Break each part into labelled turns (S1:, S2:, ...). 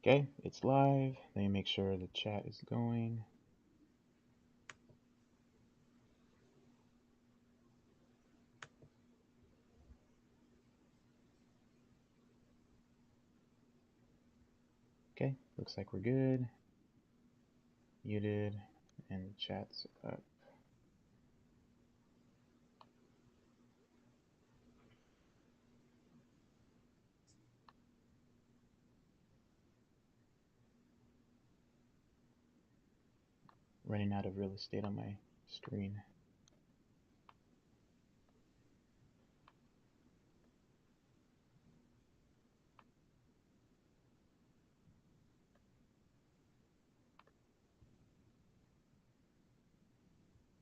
S1: Okay, it's live. Let me make sure the chat is going. Okay, looks like we're good. Muted, and the chat's up. Running out of real estate on my screen.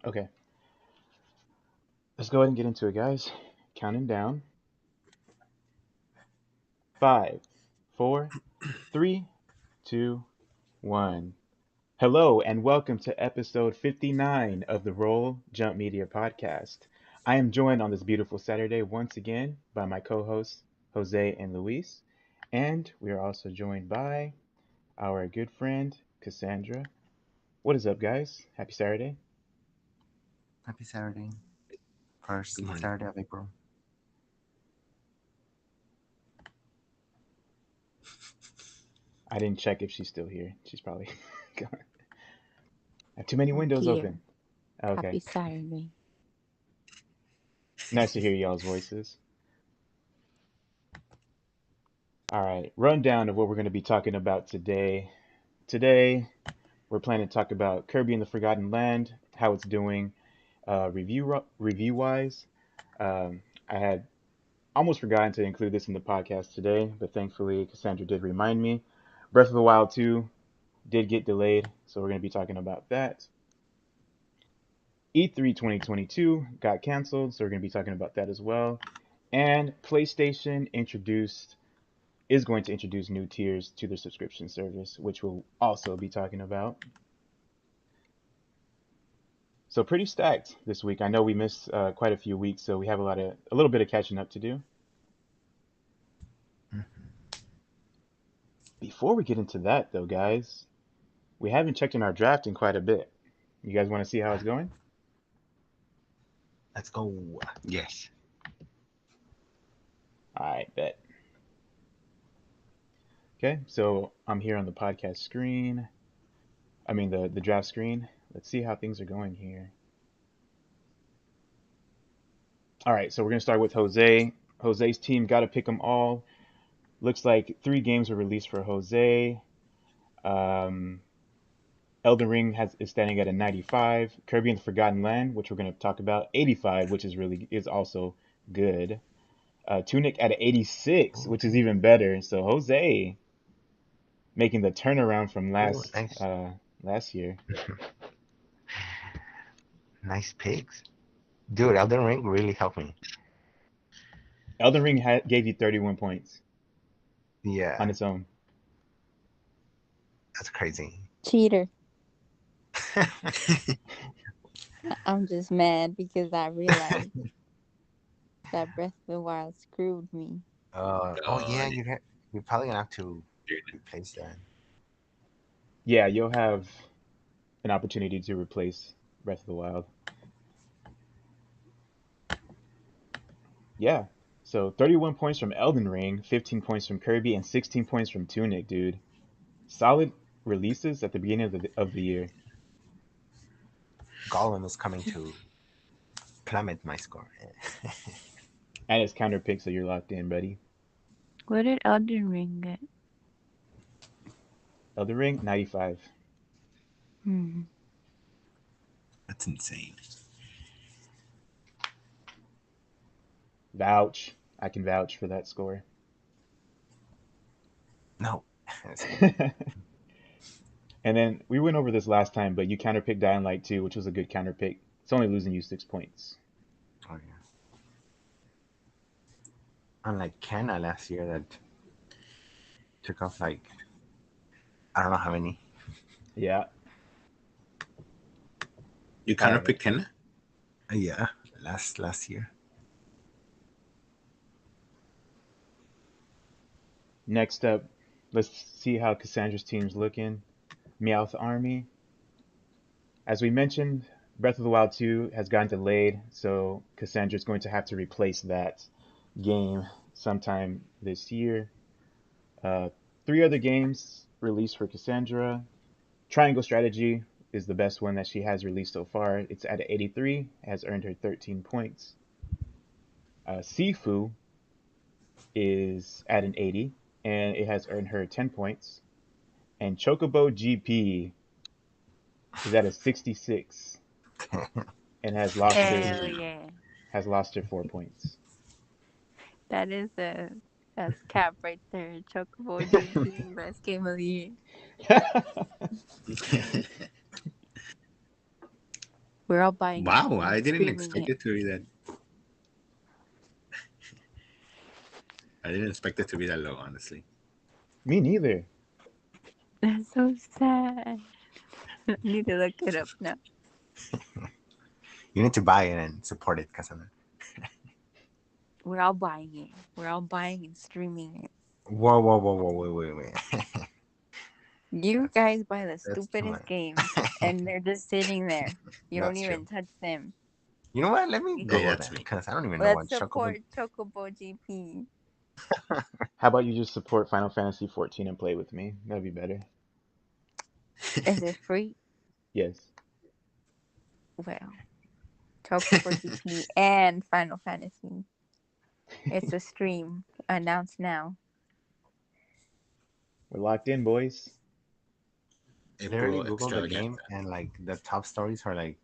S1: Okay, let's go ahead and get into it, guys. Counting down. 5, 4, 3, 2, 1. Hello, and welcome to episode 59 of the Roll Jump Media podcast. I am joined on this beautiful Saturday once again by my co hosts, Jose and Luis. And we are also joined by our good friend, Cassandra. What is up, guys? Happy Saturday.
S2: Happy Saturday.
S3: Good
S2: First
S3: morning.
S2: Saturday of April.
S1: I didn't check if she's still here. She's probably gone. I have too many
S4: I'm
S1: windows
S4: here.
S1: open. Okay.
S4: Happy Saturday.
S1: Nice to hear y'all's voices. All right. Rundown of what we're going to be talking about today. Today, we're planning to talk about Kirby and the Forgotten Land, how it's doing, review wise. I had almost forgotten to include this in the podcast today, but thankfully Cassandra did remind me. Breath of the Wild 2 did get delayed, so we're going to be talking about that. E3 2022 got canceled, so we're going to be talking about that as well. And PlayStation is going to introduce new tiers to their subscription service, which we'll also be talking about. So pretty stacked this week. I know we missed quite a few weeks, so we have a little bit of catching up to do. Before we get into that, though, guys, we haven't checked in our draft in quite a bit. You guys want to see how it's going?
S2: Let's go.
S3: Yes.
S1: All right, bet. Okay, so I'm here on the podcast screen. I mean the draft screen. Let's see how things are going here. All right, so we're gonna start with Jose. Jose's team got to pick them all. Looks like 3 games were released for Jose. Um, Elden Ring is standing at a 95. Kirby and the Forgotten Land, which we're going to talk about, 85, which is also good. Tunic at an 86, which is even better. So Jose making the turnaround from
S2: Oh, nice.
S1: last year.
S2: Nice picks. Dude, Elden Ring really helped me.
S1: Elden Ring gave you 31 points
S2: Yeah,
S1: on its own.
S2: that's crazy.
S4: Cheater. I'm just mad because I realized that Breath of the Wild screwed me.
S2: Oh yeah,
S3: Yeah,
S2: you're probably gonna have to
S3: dude.
S2: replace that.
S1: Yeah, you'll have an opportunity to replace Breath of the Wild. Yeah. So 31 points from Elden Ring, 15 points from Kirby, and 16 points from Tunic, dude. Solid releases at the beginning of the year.
S2: Gollum is coming to plummet my score.
S1: And it's counter pick, so you're locked in, buddy.
S4: What did Elden Ring get?
S1: Elden Ring, 95.
S4: Hmm.
S3: That's insane.
S1: Vouch. I can vouch for that score.
S2: No.
S1: And then we went over this last time, but you counter picked Dying Light 2, which was a good counter pick. It's only losing you 6 points.
S2: Oh yeah. Unlike Kenna last year that took off like I don't know how many.
S1: Yeah.
S3: You
S1: All
S3: kind of
S1: right.
S3: picked Kenna?
S2: Yeah, last year.
S1: Next up, Let's see how Cassandra's team's looking. Meowth Army. As we mentioned, Breath of the Wild 2 has gotten delayed, so Cassandra's going to have to replace that game sometime this year. Uh, three other games released for Cassandra. Triangle Strategy is the best one that she has released so far. It's at 83, has earned her 13 points. Sifu is at an 80, and it has earned her 10 points. And Chocobo GP is at a 66 and
S4: Hell yeah.
S1: has lost her 4 points.
S4: That is that's cap right there. Chocobo GP, best game of the year. We're all buying it
S3: Wow,
S4: and
S3: I didn't
S4: streaming
S3: expect
S4: it.
S3: it to be that. I didn't expect it to be that low, honestly.
S1: Me neither.
S4: That's so sad. I need to look it up now.
S2: You need to buy it and support it, Cassandra.
S4: We're all buying it. We're all buying and streaming it.
S2: Whoa, whoa, whoa, whoa, wait.
S4: You
S2: that's
S4: guys buy the
S2: that's too
S4: stupidest
S2: much.
S4: games and they're just sitting there. You don't
S2: That's true.
S4: even touch them.
S2: You know what? Let me
S3: Yeah,
S2: Google
S3: that's
S2: that
S3: me.
S2: because I don't even know
S4: Let's
S2: what Chocobo.
S4: support Chocobo GP.
S1: How about you just support Final Fantasy 14 and play with me? That'd be better.
S4: Is it free?
S1: Yes.
S4: Well, Chocobo GP and Final Fantasy. It's a stream. Announced now.
S1: We're locked in, boys.
S2: Literally
S3: April
S2: Google the
S3: extravaganza.
S2: game and like the top stories are like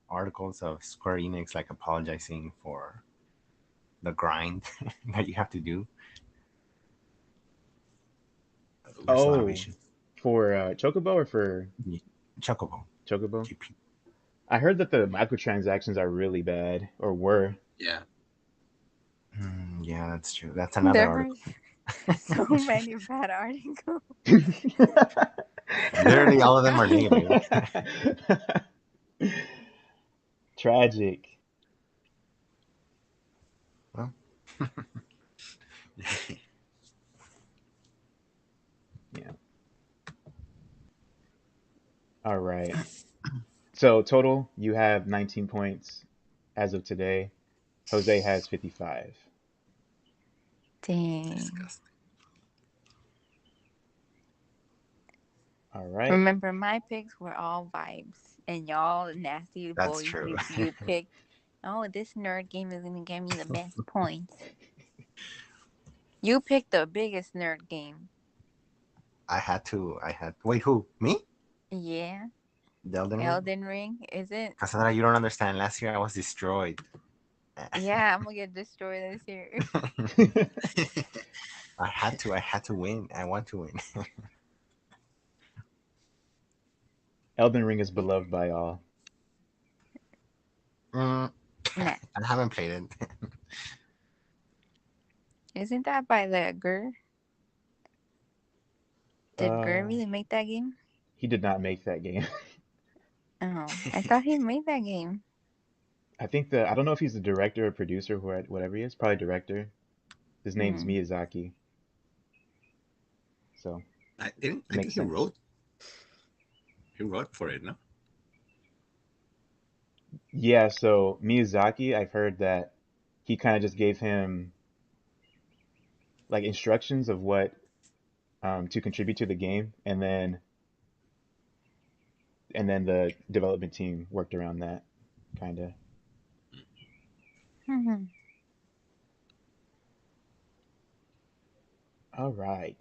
S2: articles of Square Enix like apologizing for the grind that you have to do. There's a lot of
S1: Oh,
S2: issues.
S1: for Chocobo or for
S2: Chocobo
S1: Chocobo?
S2: GP.
S1: I heard that the microtransactions are really bad, or were.
S3: Yeah.
S2: Yeah, that's true. That's another
S4: There are
S2: article.
S4: so many bad articles.
S2: Literally, all of them are negative.
S1: Tragic.
S2: Well,
S1: Yeah. All right. So total, you have 19 points as of today. Jose has 55.
S4: Dang.
S3: Disgusting.
S1: All right.
S4: Remember, my picks were all vibes. And y'all nasty
S2: that's
S4: boys,
S2: true.
S4: you picked, oh, this nerd game is going to give me the best points. You picked the biggest nerd game.
S2: I had to. Wait, who? Me?
S4: Yeah.
S2: The Elden Ring?
S4: Elden Ring, is it?
S2: Cassandra, you don't understand. Last year I was destroyed.
S4: Yeah, I'm going to get destroyed this year.
S2: I had to win. I want to win.
S1: Elden Ring is beloved by all.
S2: Mm,
S4: Nah.
S2: I haven't played it.
S4: Isn't that by the Gur? Did Gur
S1: Uh,
S4: really make that game?
S1: he did not make that game.
S4: Oh, I thought he made that game.
S1: I don't know if he's the director or producer, whatever he is, probably director. His name's
S4: Hmm.
S1: Miyazaki, so
S3: I didn't. I
S1: makes
S3: think he
S1: sense.
S3: wrote. He wrote for it, no?
S1: Yeah, so Miyazaki, I've heard that he kind of just gave him like instructions of what to contribute to the game, and then the development team worked around that, kind of.
S4: Hmm.
S1: All right.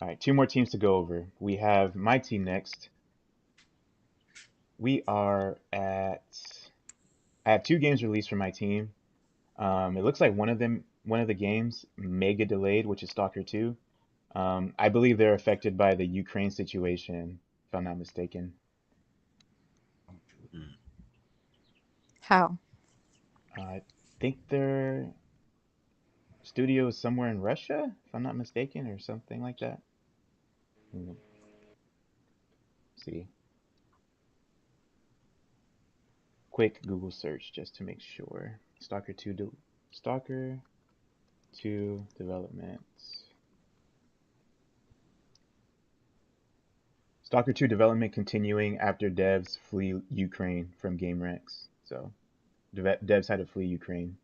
S1: All right, two more teams to go over. We have my team next. We are at. I have two games released for my team. It looks like one of the games may get delayed, which is Stalker 2. I believe they're affected by the Ukraine situation, if I'm not mistaken.
S3: Mm.
S4: How?
S1: I think their studio is somewhere in Russia, if I'm not mistaken, or something like that. Let's see. Quick Google search just to make sure. Stalker 2 development. Stalker 2 development continuing after devs flee Ukraine from GameRanks. So devs had to flee Ukraine.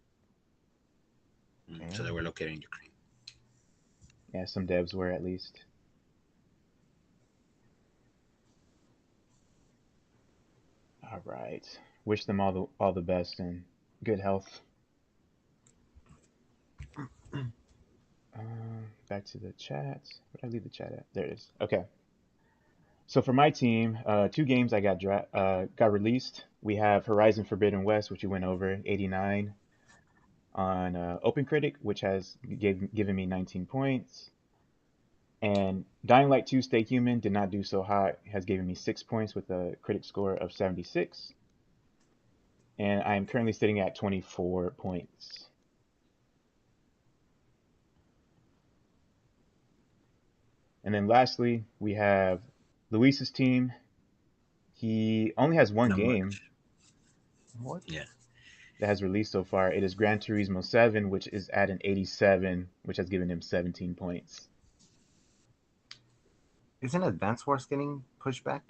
S3: So they were located in Ukraine.
S1: Yeah, some devs were at least. All right. Wish them all the best and good health. Back to the chat. Where did I leave the chat at? There it is. Okay. So for my team, 2 games I got released. We have Horizon Forbidden West, which we went over, 89 on OpenCritic, which has given me 19 points. And Dying Light 2 Stay Human did not do so hot, has given me 6 points with a critic score of 76. And I am currently sitting at 24 points. And then lastly, we have Luis's team. He only has one
S3: Not
S1: game
S3: much.
S2: What?
S3: Yeah.
S1: that has released so far. It is Gran Turismo 7, which is at an 87, which has given him 17 points.
S2: Isn't Advance Wars getting pushed back?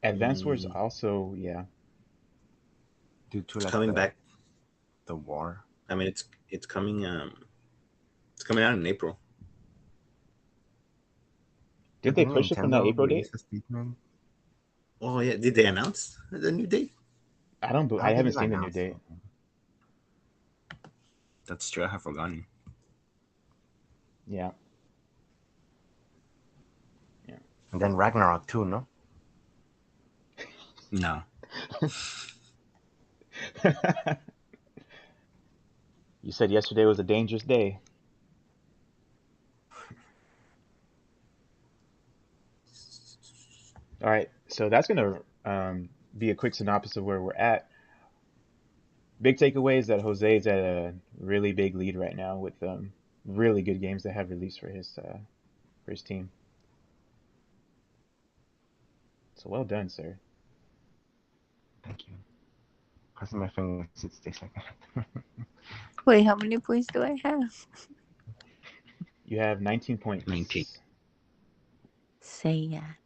S1: Advance Wars also, yeah.
S2: Due to
S3: It's
S2: like
S3: coming back.
S2: the war.
S3: I mean, it's coming. It's coming out in April.
S1: Did they
S2: Didn't
S1: push it from that
S2: Nintendo
S1: April date?
S2: release a statement?
S3: Oh yeah, did they announce the new date?
S1: I
S2: They
S1: haven't
S2: did
S1: seen the new
S2: announce
S1: date.
S2: something.
S3: That's true. I have forgotten.
S1: Yeah. Yeah.
S2: And then Ragnarok too, no?
S3: No.
S1: You said yesterday was a dangerous day. All right, so that's gonna be a quick synopsis of where we're at. Big takeaway is that Jose is at a really big lead right now with really good games that have released for his team. So well done, sir.
S2: Thank you. Crossing my fingers it stays like that.
S4: Wait, how many points do I have?
S1: You have 19
S3: 19.
S1: points.
S4: Say that.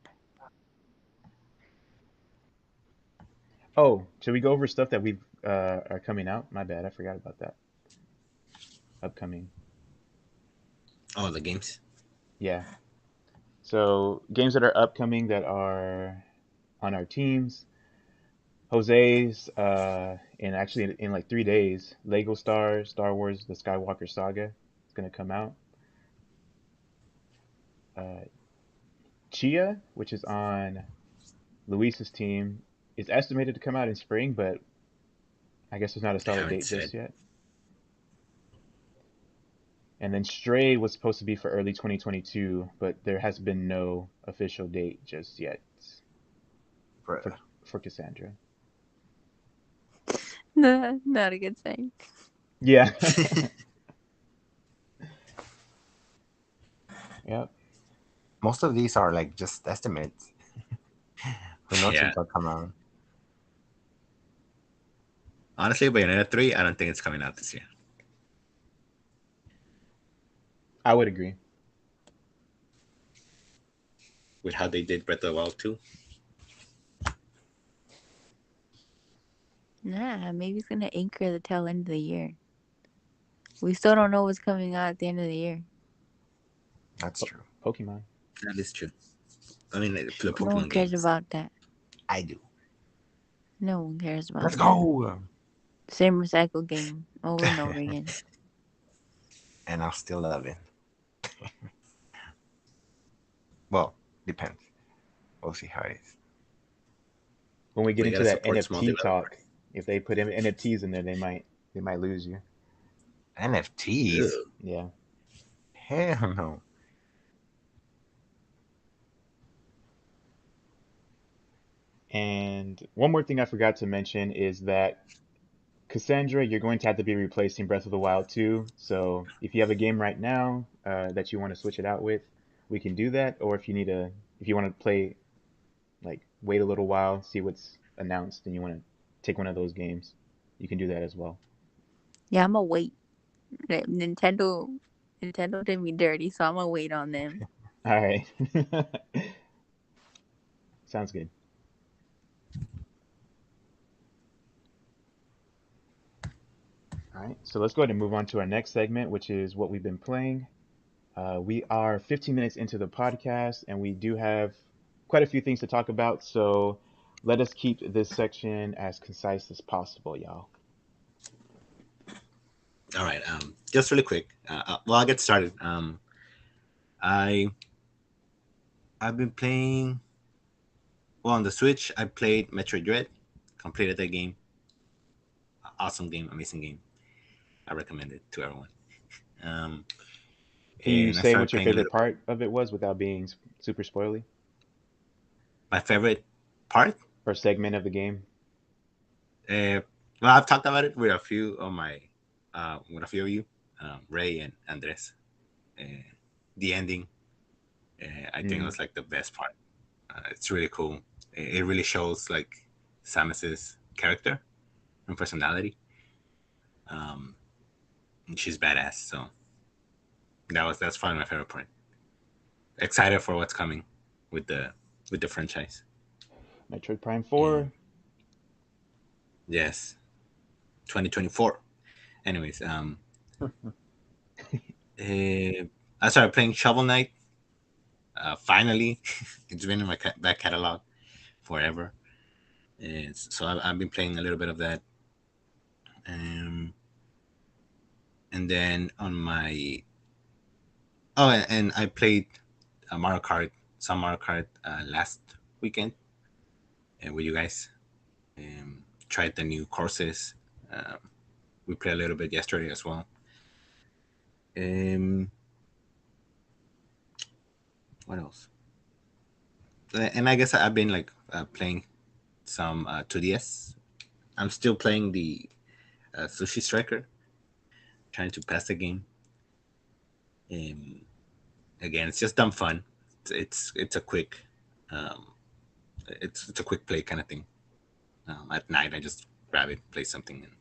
S1: Oh, should we go over stuff that we've are coming out? My bad, I forgot about that. Upcoming.
S3: Oh, the games.
S1: Yeah. So games that are upcoming that are on our teams. Jose's in like 3 days, Lego Star Wars: The Skywalker Saga is gonna come out. Uh, Chia, which is on Luis's team, is estimated to come out in spring, but I guess there's not a
S3: They
S1: solid
S3: haven't
S1: date
S3: said.
S1: just yet. And then Stray was supposed to be for early 2022, but there has been no official date just yet for
S2: Bruh.
S1: for Cassandra.
S4: No, not a good sign.
S1: Yeah. Yep.
S2: Most of these are like just estimates. Who knows
S3: Yeah.
S2: if they'll come out?
S3: Honestly, Bayonetta 3, I don't think it's coming out this year.
S1: I would agree.
S3: With how they did Breath of the Wild 2.
S4: Nah, maybe it's gonna anchor the tail end of the year. We still don't know what's coming out at the end of the year.
S2: That's true.
S1: Pokemon.
S3: That is true. I mean, like, the
S4: No one
S3: Pokemon
S4: cares
S3: games.
S4: about that.
S2: I do.
S4: No one cares about
S2: Let's
S4: that.
S2: go!
S4: Same recycle game over and over again.
S2: And I'll still love it. Well, depends. We'll see how it is.
S1: When we get
S3: We
S1: into
S3: gotta
S1: that
S3: support small
S1: NFT talk,
S3: developers.
S1: if they put NFTs in there, they might lose you.
S2: NFTs?
S3: Ew.
S1: Yeah.
S2: Hell no.
S1: And one more thing I forgot to mention is that Cassandra, you're going to have to be replacing Breath of the Wild 2. So if you have a game right now that you want to switch it out with, we can do that. Or if you want to play, like wait a little while, see what's announced, and you want to take one of those games, you can do that as well.
S4: Yeah, I'm gonna wait. Nintendo did me dirty, so I'm gonna wait on them.
S1: All right. Sounds good. All right. So let's go ahead and move on to our next segment, which is what we've been playing. We are 15 minutes into the podcast, and we do have quite a few things to talk about. So let us keep this section as concise as possible, y'all.
S3: All right. Just really quick. Well, I'll get started. I I've been playing. Well, on the Switch, I played Metroid Dread. Completed that game. Awesome game, amazing game. I recommend it to everyone. Um,
S1: Can you
S3: and I
S1: say what
S3: started
S1: your
S3: playing a
S1: favorite
S3: little.
S1: part of it was without being super spoily,
S3: My favorite part.
S1: or segment of the game?
S3: Uh, well, I've talked about it with a few of my, with a few of you, Ray and Andres. Uh, the ending, I think
S1: Mm,
S3: was like the best part. It's really cool. It really shows like Samus's character and personality. Um, and she's badass. So that's probably my favorite part. Excited for what's coming with the franchise.
S1: Metroid Prime
S3: And
S1: 4.
S3: yes, 2024. Anyways, I started playing Shovel Knight. Finally, it's been in my back catalog forever. So I've been playing a little bit of that. Um, and then on my and I played Mario Kart, some Mario Kart last weekend with you guys. Tried the new courses. Um, we played a little bit yesterday as well. Um, what else? And I guess I've been like playing some 2DS. I'm still playing the Sushi Striker, trying to pass the game. Um, Again, it's just dumb fun. It's a quick, um, it's a quick play kind of thing. At night, I just grab it, play something, and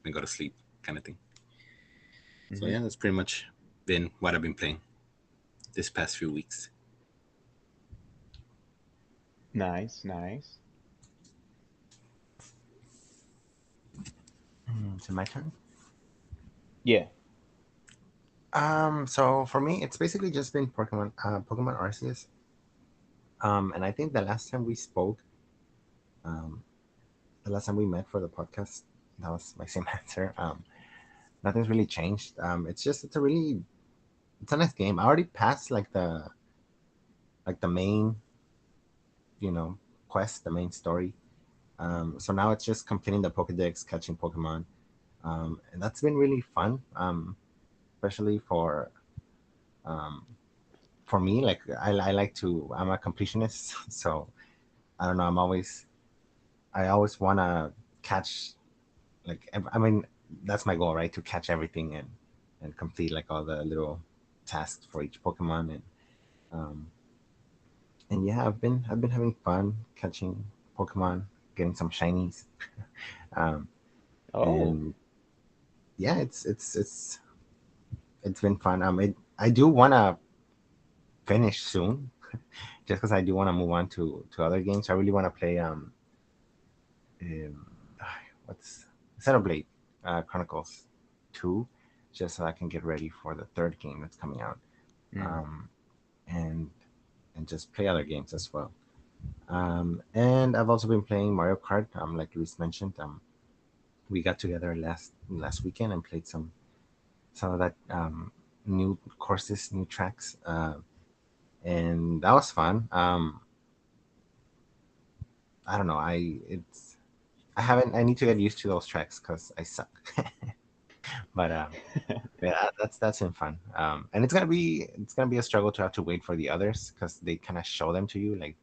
S3: then go to sleep kind of thing. So
S1: Hmm.
S3: yeah, that's pretty much been what I've been playing this past few weeks.
S1: Nice, nice.
S2: So my turn.
S1: Yeah.
S2: So for me, it's basically just been Pokemon Arceus. And I think um, the last time we met for the podcast, that was my same answer. Nothing's really changed. It's a nice game. I already passed like the main, you know, quest, the main story. So now it's just completing the Pokedex, catching Pokemon, and that's been really fun. Especially um, for me, like I like to. I'm a completionist, so I don't know. I always want to catch I mean that's my goal, right? To catch everything and complete like all the little tasks for each Pokemon um, and yeah, I've been having fun catching Pokemon, getting some shinies, um,
S1: Oh,
S2: and yeah, it's been fun. I do want to finish soon, just because I do want to move on to other games. I really want to play um what's Xenoblade Chronicles 2, just so I can get ready for the third game that's coming out,
S1: mm.
S2: um, and and just play other games as well. And I've also been playing Mario Kart. Like Luis mentioned, we got together last weekend and played some of that new courses, new tracks, and that was fun. I don't know. I haven't. I need to get used to those tracks because I suck. But yeah, that's been fun. And it's gonna be a struggle to have to wait for the others because they kind of show them to you, like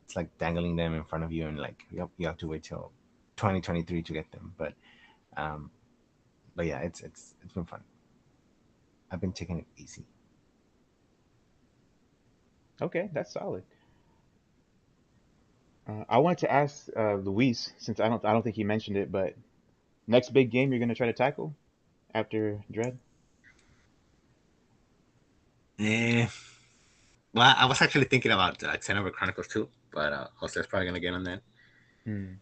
S2: it's like dangling them in front of you, and like you have to wait till 2023 to get them. Um, but yeah, it's been fun. I've been taking it easy.
S1: Okay, that's solid. I wanted to ask Luis, since I don't think he mentioned it, but next big game you're gonna try to tackle after Dread?
S3: Eh, Well, I was actually thinking about Xenoblade Chronicles 2, but Jose's probably gonna get on that.
S1: Hmm.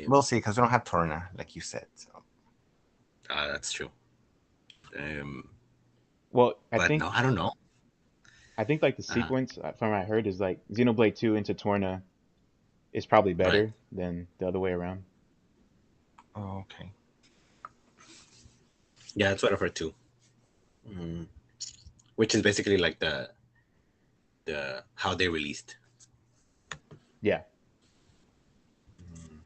S2: We'll see because we don't have Torna, like you said. So
S3: That's true. Um,
S1: Well, I
S3: but
S1: think
S3: no, I don't know.
S1: I think like the
S3: Uh,
S1: sequence from what I heard is like Xenoblade 2 into Torna is probably
S3: right.
S1: better than the other way around.
S2: oh, okay.
S3: Yeah, that's what I've heard too. Mm. Which is basically like the how they released.
S1: Yeah.
S3: Mm.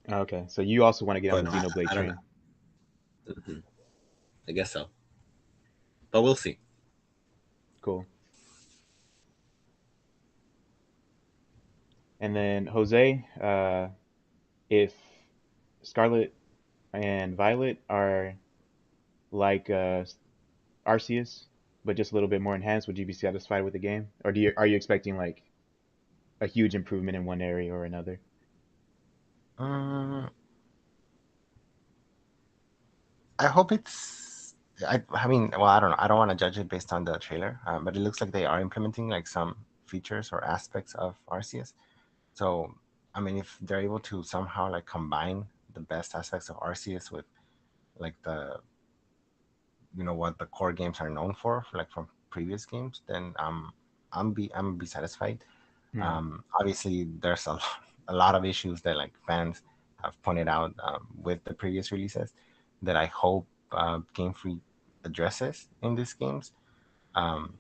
S1: Okay. So you also want to get on
S3: But
S1: the
S3: no,
S1: Xenoblade
S3: I don't
S1: train.
S3: know. Hmm. I guess so, but we'll see.
S1: Cool. And then Jose, if Scarlet and Violet are like Arceus, but just a little bit more enhanced, would you be satisfied with the game? Or are you expecting like a huge improvement in one area or another?
S2: Um, I hope it's. I mean, well, I don't know. I don't want to judge it based on the trailer, but it looks like they are implementing like some features or aspects of Arceus. So, I mean, if they're able to somehow like combine the best aspects of Arceus with like the what the core games are known for, like from previous games, then I'm gonna be satisfied.
S1: Hmm.
S2: Obviously, there's a lot of issues that like fans have pointed out with the previous releases that I hope Game Freak addresses in these games. Um,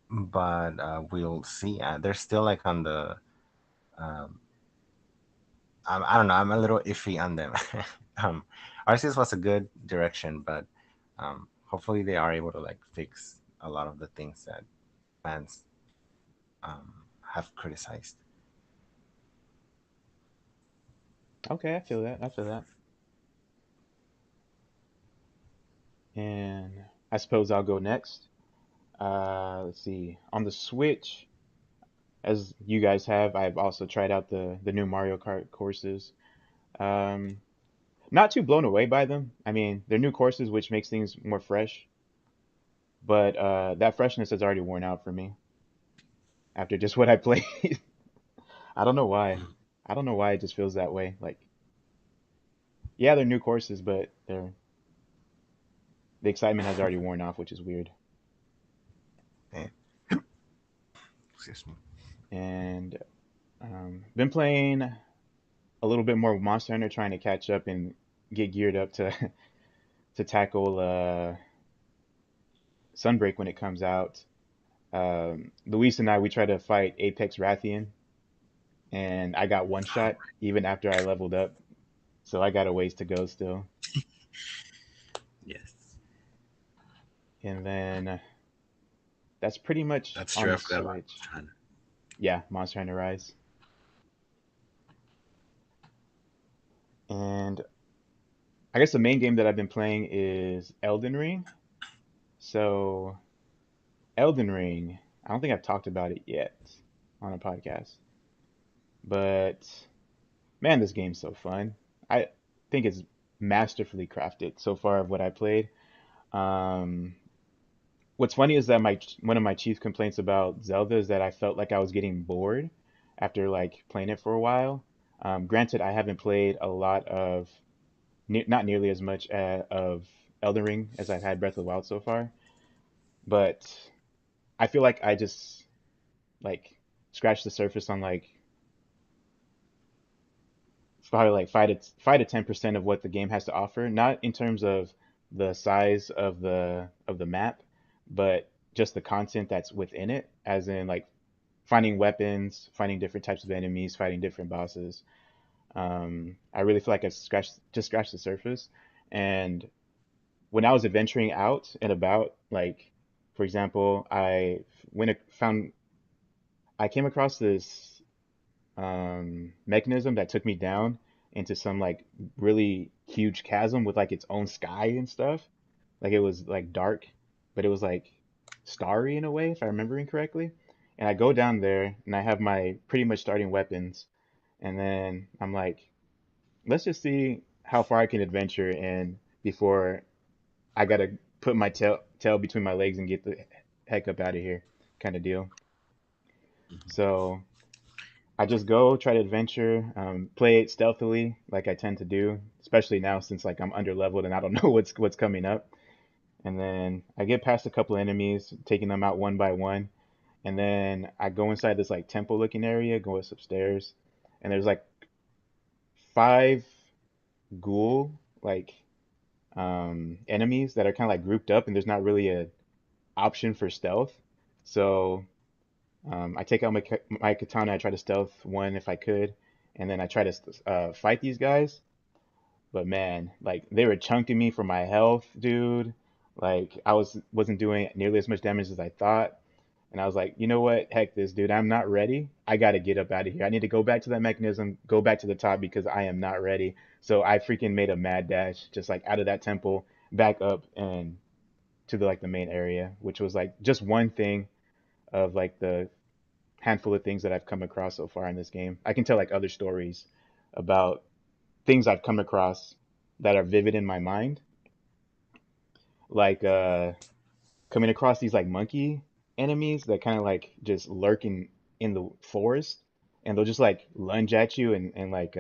S2: but we'll see. They're still like on the. Um, I don't know. I'm a little iffy on them. um, Arceus was a good direction, but hopefully they are able to like fix a lot of the things that fans have criticized.
S1: Okay, I feel that. I feel that. And I suppose I'll go next. Let's see. On the Switch, as you guys have, I've also tried out the new Mario Kart courses. Um, Not too blown away by them. I mean, they're new courses, which makes things more fresh, but that freshness has already worn out for me after just what I played. I don't know why.
S3: Mm.
S1: I don't know why it just feels that way. Like, yeah, they're new courses, but the excitement has already worn off, which is weird.
S2: Eh, excuse me.
S1: And been playing a little bit more Monster Hunter, trying to catch up and get geared up to to tackle Sunbreak when it comes out. Luis and I, we tried to fight Apex Rathian, and I got one shot even after I leveled up. So I got a ways to go still.
S3: Yes,
S1: And then that's pretty much
S3: that's
S1: on
S3: true. I
S1: the
S3: forgot about
S1: Switch.
S3: China.
S1: Yeah, Monster Hunter Rise. And I guess the main game that I've been playing is Elden Ring. So Elden Ring, I don't think I've talked about it yet on a podcast, but man, this game's so fun. I think it's masterfully crafted so far of what I played. Um, what's funny is that my one of my chief complaints about Zelda is that I felt like I was getting bored after like playing it for a while. Granted, I haven't played a lot of not nearly as much of Elden Ring as I've had Breath of the Wild so far, but I feel like I just like scratched the surface on like probably like 5 to 10% of what the game has to offer. Not in terms of the size of the map, but just the content that's within it, as in like finding weapons, finding different types of enemies, fighting different bosses. I really feel like I scratched the surface. And when I was adventuring out and about, like for example, I came across this mechanism that took me down into some like really huge chasm with like its own sky and stuff. Like it was like dark, but it was like starry in a way, if I'm remembering correctly. And I go down there and I have my pretty much starting weapons, and then I'm like, let's just see how far I can adventure and before I gotta put my tail between my legs and get the heck up out of here, kind of deal. So I just go try to adventure, play it stealthily like I tend to do, especially now since like I'm under leveled and I don't know what's coming up. And then I get past a couple enemies, taking them out one by one. And then I go inside this like temple looking area, go upstairs, and there's like five ghoul like enemies that are kind of like grouped up, and there's not really a option for stealth. So I take out my katana, I try to stealth one if I could, and then I try to fight these guys. But man, like they were chunking me for my health, dude. Like wasn't doing nearly as much damage as I thought. And I was like, you know what? Heck this, dude. I'm not ready. I gotta get up out of here. I need to go back to that mechanism, go back to the top because I am not ready. So I freaking made a mad dash, just like out of that temple, back up and to the main area, which was like just one thing of like the handful of things that I've come across so far in this game. I can tell like other stories about things I've come across that are vivid in my mind, like coming across these like monkey enemies that kind of like just lurk in the forest, and they'll just like lunge at you and like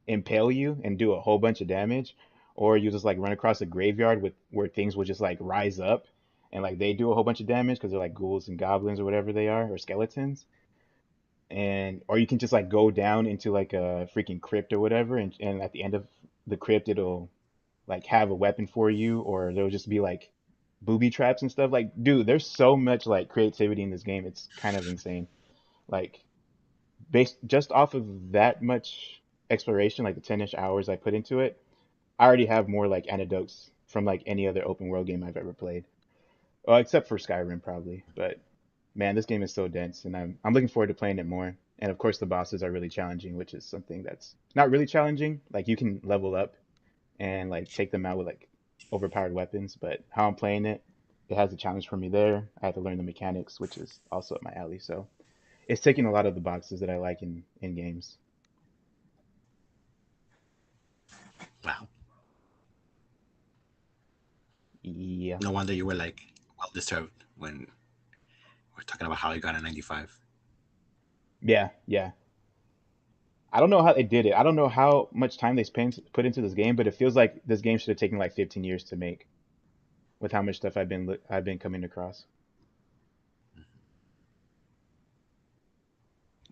S1: impale you and do a whole bunch of damage. Or you just like run across a graveyard with where things will just like rise up and like they do a whole bunch of damage because they're like ghouls and goblins or whatever they are, or skeletons. And or you can just like go down into like a freaking crypt or whatever, and at the end of the crypt it'll like have a weapon for you, or there'll just be like booby traps and stuff. Like, dude, there's so much like creativity in this game. It's kind of insane. Like, based just off of that much exploration, like the 10-ish hours I put into it, I already have more like anecdotes from like any other open world game I've ever played. Well, except for Skyrim probably. But man, this game is so dense, and I'm looking forward to playing it more. And of course, the bosses are really challenging, which is something that's not really challenging. Like you can level up and like take them out with like overpowered weapons. But how I'm playing it, it has a challenge for me there. I have to learn the mechanics, which is also up my alley. So it's taking a lot of the boxes that I like in games.
S3: Wow.
S1: Yeah,
S3: No wonder you were like well deserved when we're talking about how you got a 95.
S1: yeah. I don't know how they did it. I don't know how much time they spent put into this game, but it feels like this game should have taken like 15 years to make with how much stuff I've been coming across.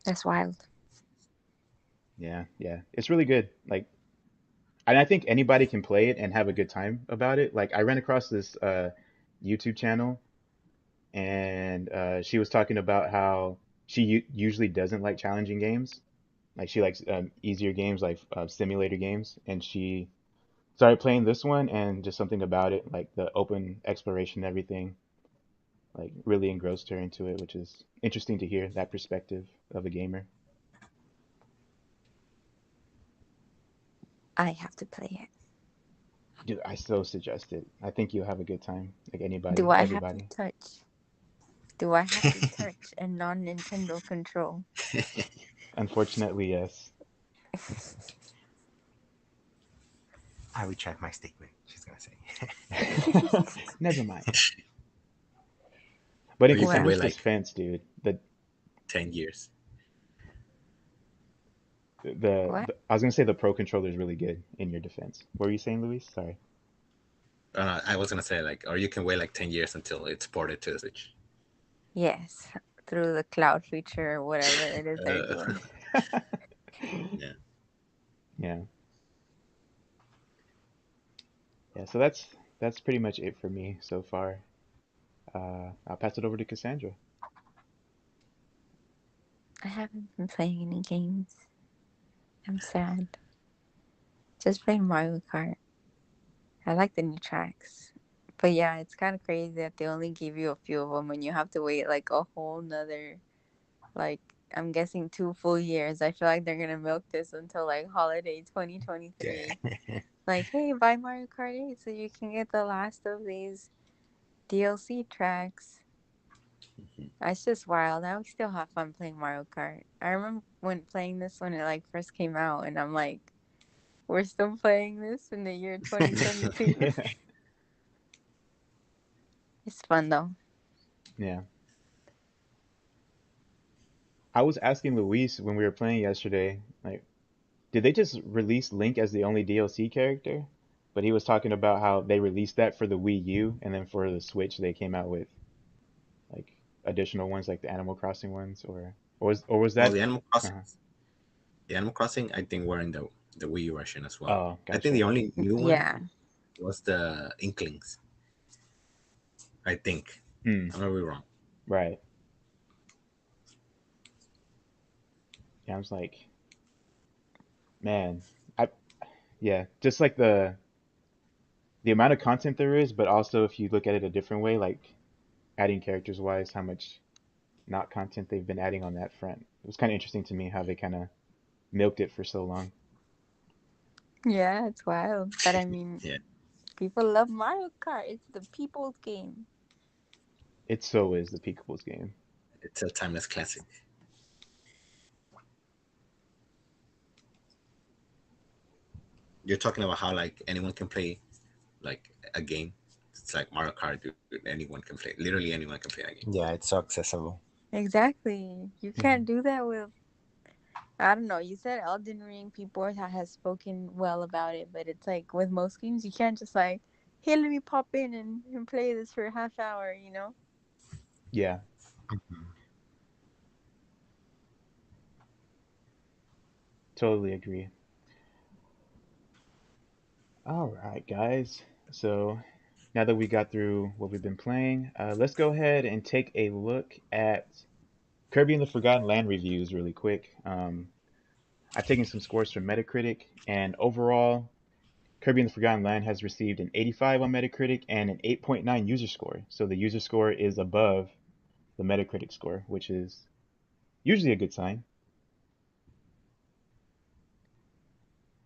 S4: That's wild.
S1: Yeah. It's really good. Like, and I think anybody can play it and have a good time about it. Like, I ran across this YouTube channel, and she was talking about how she usually doesn't like challenging games. Like, she likes easier games, like simulator games. And she started playing this one, and just something about it, like the open exploration, and everything, like really engrossed her into it, which is interesting to hear that perspective of a gamer.
S4: I have to play it.
S1: Dude, I so suggest it. I think you'll have a good time. Like
S4: Do
S1: anybody,
S4: I have to
S1: everybody.
S4: touch? Do I have to touch a non Nintendo control?
S1: Unfortunately, yes.
S2: I retract my statement. She's gonna say.
S1: Never mind. But in
S3: Or you can
S4: Well,
S1: Cassandra's
S3: wait like
S1: defense, dude,
S3: 10 years.
S4: what?
S1: I was gonna say the Pro controller is really good in your defense. What were you saying, Luis? Sorry.
S3: I was gonna say like, or you can wait like 10 years until it's ported to the Switch.
S4: Yes, through the cloud feature or whatever it is they're
S3: Uh,
S4: doing.
S3: yeah.
S1: Yeah. Yeah. So that's pretty much it for me so far. I'll pass it over to Cassandra.
S4: I haven't been playing any games. I'm sad. Just playing Mario Kart. I like the new tracks. But yeah, it's kind of crazy that they only give you a few of them and you have to wait like a whole nother, like, I'm guessing 2 full years. I feel like they're gonna milk this until like holiday
S3: Yeah.
S4: 2023. Like, hey, buy Mario Kart 8 so you can get the last of these DLC tracks. It's just wild. I would still have fun playing Mario Kart. I remember when playing this when it like first came out, and I'm like, we're still playing this in the year 2022. It's fun though.
S1: Yeah. I was asking Luis when we were playing yesterday, like, did they just release Link as the only DLC character? But he was talking about how they released that for the Wii U, and then for the Switch they came out with like additional ones, like the Animal Crossing ones, or was
S3: Well,
S1: that? Uh-huh.
S3: The Animal Crossing, I think were in the Wii U version as well.
S1: Oh,
S3: I think the
S1: gotcha.
S3: only new one
S4: Yeah.
S3: was the Inklings. I think.
S1: Hmm.
S3: I might be wrong.
S1: Right. Yeah, I was like, man, I yeah, just like the amount of content there is, but also if you look at it a different way, like adding characters wise, how much not content they've been adding on that front. It was kind of interesting to me how they kind of milked it for so long.
S4: Yeah, it's wild. But I mean,
S3: Yeah,
S4: people love Mario Kart. It's the people's game.
S1: It so is the Peekables game.
S3: it's a timeless classic. You're talking about how like anyone can play like a game. It's like Mario Kart, dude. Anyone can play. Literally anyone can play that game.
S2: Yeah, it's so accessible.
S4: Exactly. You
S1: Hmm.
S4: can't do that with, I don't know. You said Elden Ring. People has spoken well about it, but it's like with most games, you can't just like, hey, let me pop in and play this for a half hour. You know?
S1: Yeah,
S2: Mhm.
S1: totally agree. All right, guys. So now that we got through what we've been playing, let's go ahead and take a look at Kirby and the Forgotten Land reviews really quick. I've taken some scores from Metacritic, and overall, Kirby and the Forgotten Land has received an 85 on Metacritic and an 8.9 user score. So the user score is above the Metacritic score, which is usually a good sign.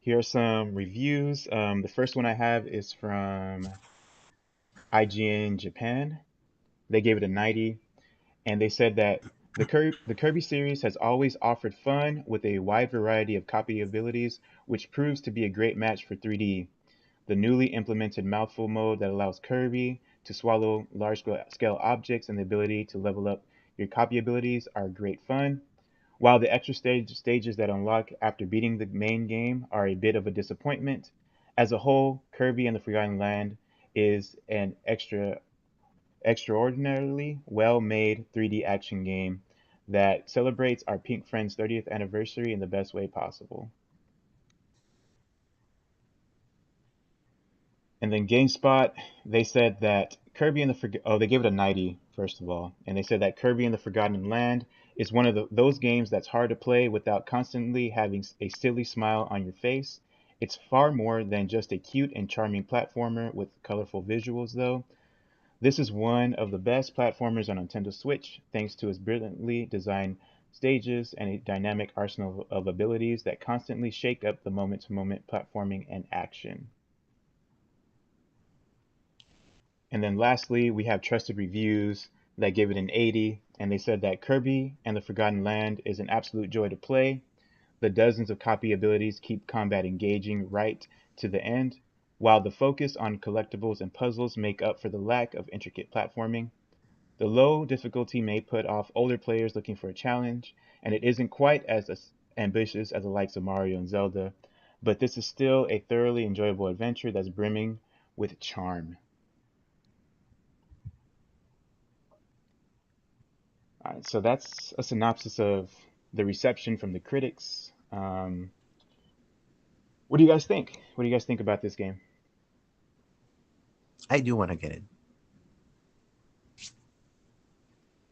S1: Here are some reviews. The first one I have is from IGN Japan. They gave it a 90, and they said that the Kirby series has always offered fun with a wide variety of copy abilities, which proves to be a great match for 3D. The newly implemented mouthful mode that allows Kirby to swallow large scale objects and the ability to level up your copy abilities are great fun. While the extra stages that unlock after beating the main game are a bit of a disappointment, as a whole, Kirby and the Forgotten Land is an extraordinarily well made 3D action game that celebrates our Pink Friends' 30th anniversary in the best way possible. And then GameSpot, they said that Kirby and they gave it a 90 first of all, and they said that Kirby and the Forgotten Land is one of those games that's hard to play without constantly having a silly smile on your face. It's far more than just a cute and charming platformer with colorful visuals, though. This is one of the best platformers on Nintendo Switch, thanks to its brilliantly designed stages and a dynamic arsenal of abilities that constantly shake up the moment to moment platforming and action. And then lastly, we have trusted reviews that give it an 80, and they said that Kirby and the Forgotten Land is an absolute joy to play. The dozens of copy abilities keep combat engaging right to the end, while the focus on collectibles and puzzles make up for the lack of intricate platforming. The low difficulty may put off older players looking for a challenge, and it isn't quite as ambitious as the likes of Mario and Zelda, but this is still a thoroughly enjoyable adventure that's brimming with charm. All right, so that's a synopsis of the reception from the critics. What do you guys think? What do you guys think about this game?
S2: I do want to get it.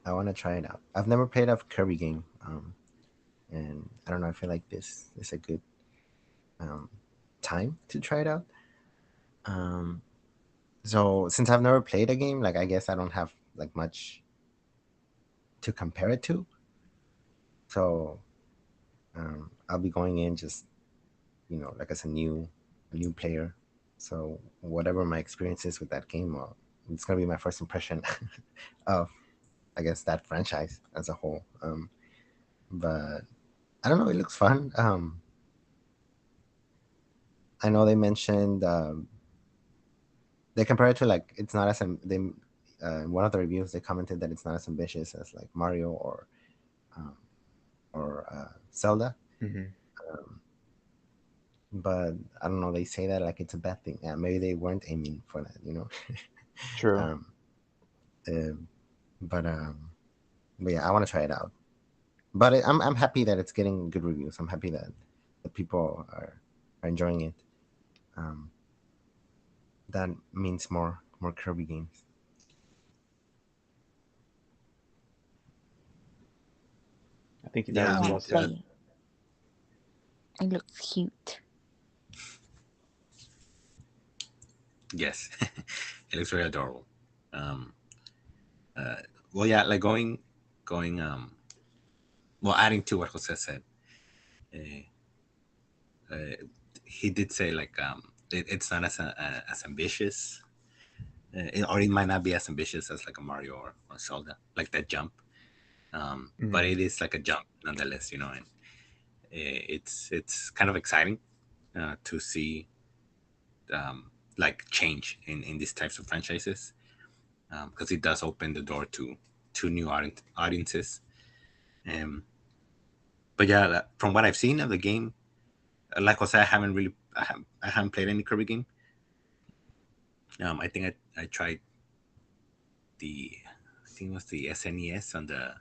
S2: I want to try it out. I've never played a Kirby game, and I don't know. I feel like this is a good um, time to try it out. Um, so since I've never played a game, like I guess I don't have like much to compare it to. So I'll be going in just like as a new player. So whatever my experience is with that game, it's gonna be my first impression of I guess that franchise as a whole. But I don't know. It looks fun. I know they mentioned they compare it to like it's not as they one of the reviews they commented that it's not as ambitious as like Mario um, or Zelda.
S1: Hmm.
S2: Um, but I don't know. They say that like it's a bad thing. Yeah, maybe they weren't aiming for that, you know.
S1: True.
S2: um, uh, but yeah, I want to try it out. But I'm happy that it's getting good reviews. I'm happy that the people are enjoying it. Um, that means more Kirby games.
S1: I think that
S3: Yeah,
S1: was
S3: I
S4: I
S1: well
S3: mean,
S4: want to play
S1: said.
S4: it. It looks cute.
S3: yes, it looks very adorable. Um, uh, well, yeah, like going, well, adding to what Jose said, uh, uh, he did say like it's not as ambitious, or it might not be as ambitious as like a Mario or Zelda, like that jump. But
S1: Hmm.
S3: it is like a jump nonetheless, you know, and it's kind of exciting to see like change in these types of franchises because it does open the door to new audiences. Um, but yeah, from what I've seen of the game, like I said, I haven't played any Kirby game. I think I tried I think it was the SNES on the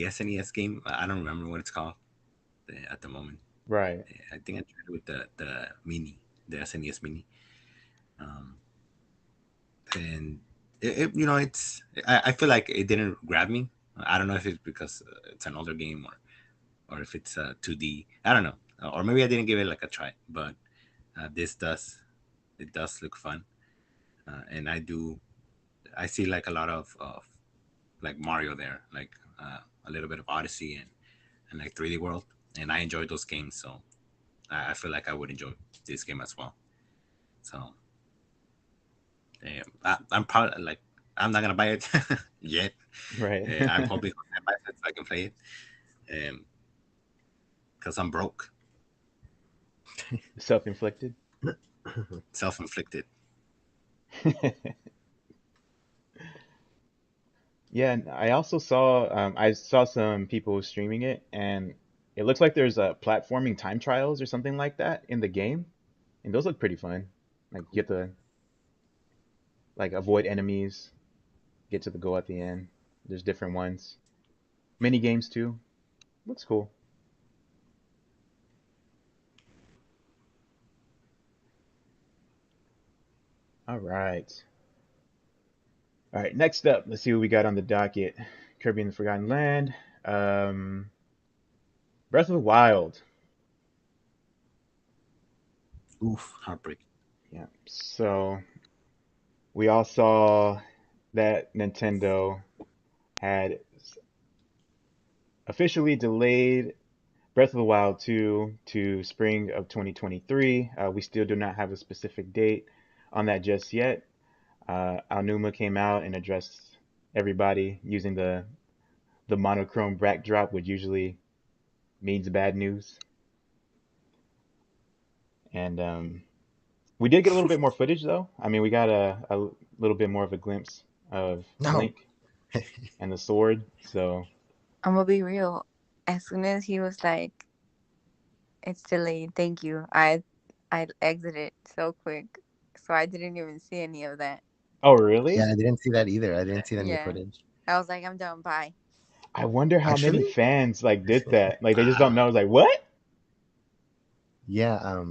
S3: SNES game. I don't remember what it's called at the moment.
S1: Right.
S3: I think I tried it with the mini, the SNES mini, um, and you know I feel like it didn't grab me. I don't know if it's because it's an older game or if it's 2D. I don't know, or maybe I didn't give it like a try. But this does it does look fun, and I see like a lot of like Mario there, like a little bit of Odyssey and like 3D World, and I enjoyed those games, so I feel like I would enjoy this game as well. So I'm probably like I'm not gonna buy it yet.
S1: Right.
S3: I'm hoping I buy it so I can play it, because I'm broke,
S1: Self-inflicted.
S3: self-inflicted.
S1: Yeah, and I saw some people streaming it, and it looks like there's a platforming time trials or something like that in the game, and those look pretty fun. Like you get to like avoid enemies, get to the goal at the end. There's different ones. Mini games too. Looks cool. All right. All right, next up, let's see what we got on the docket. Kirby and the Forgotten Land. Um, Breath of the Wild.
S3: Oof, heartbreak.
S1: Yeah. So we all saw that Nintendo had officially delayed Breath of the Wild 2 to spring of 2023. We still do not have a specific date on that just yet. Aonuma came out and addressed everybody using the monochrome backdrop, which usually means bad news. And we did get a little bit more footage, though. I mean, we got a little bit more of a glimpse of
S2: No.
S1: Link and the sword. So,
S4: I'm gonna be real. As soon as he was like, "It's delayed, thank you," I exited so quick, so I didn't even see any of that.
S1: oh,
S2: Yeah,
S1: really?
S2: I didn't see that either. I didn't see the new
S4: Yeah,
S2: footage.
S4: I was like, "I'm done. Bye."
S1: I wonder how many
S2: Actually,
S1: fans like did that. Like they just don't
S3: Wow.
S1: know. I was like, what?
S2: yeah.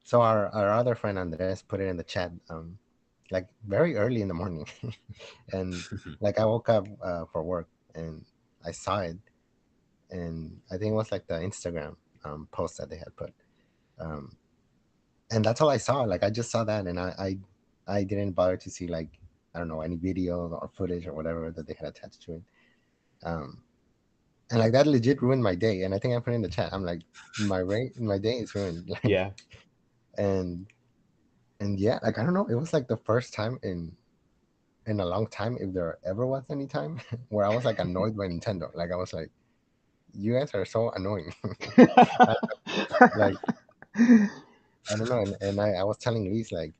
S2: So our other friend Andres put it in the chat. Like very early in the morning, and like I woke up for work and I saw it, and I think it was like the Instagram post that they had put. Um, and that's all I saw. Like I just saw that, and I didn't bother to see like I don't know any video or footage or whatever that they had attached to it. Um, and like that legit ruined my day. And I think I put in the chat. I'm like my day is ruined. Like
S1: Yeah.
S2: and and yeah, like I don't know. It was like the first time in a long time, if there ever was any time, where I was like annoyed by Nintendo. Like I was like, you guys are so annoying. I- like I don't know. And I was telling Luis like,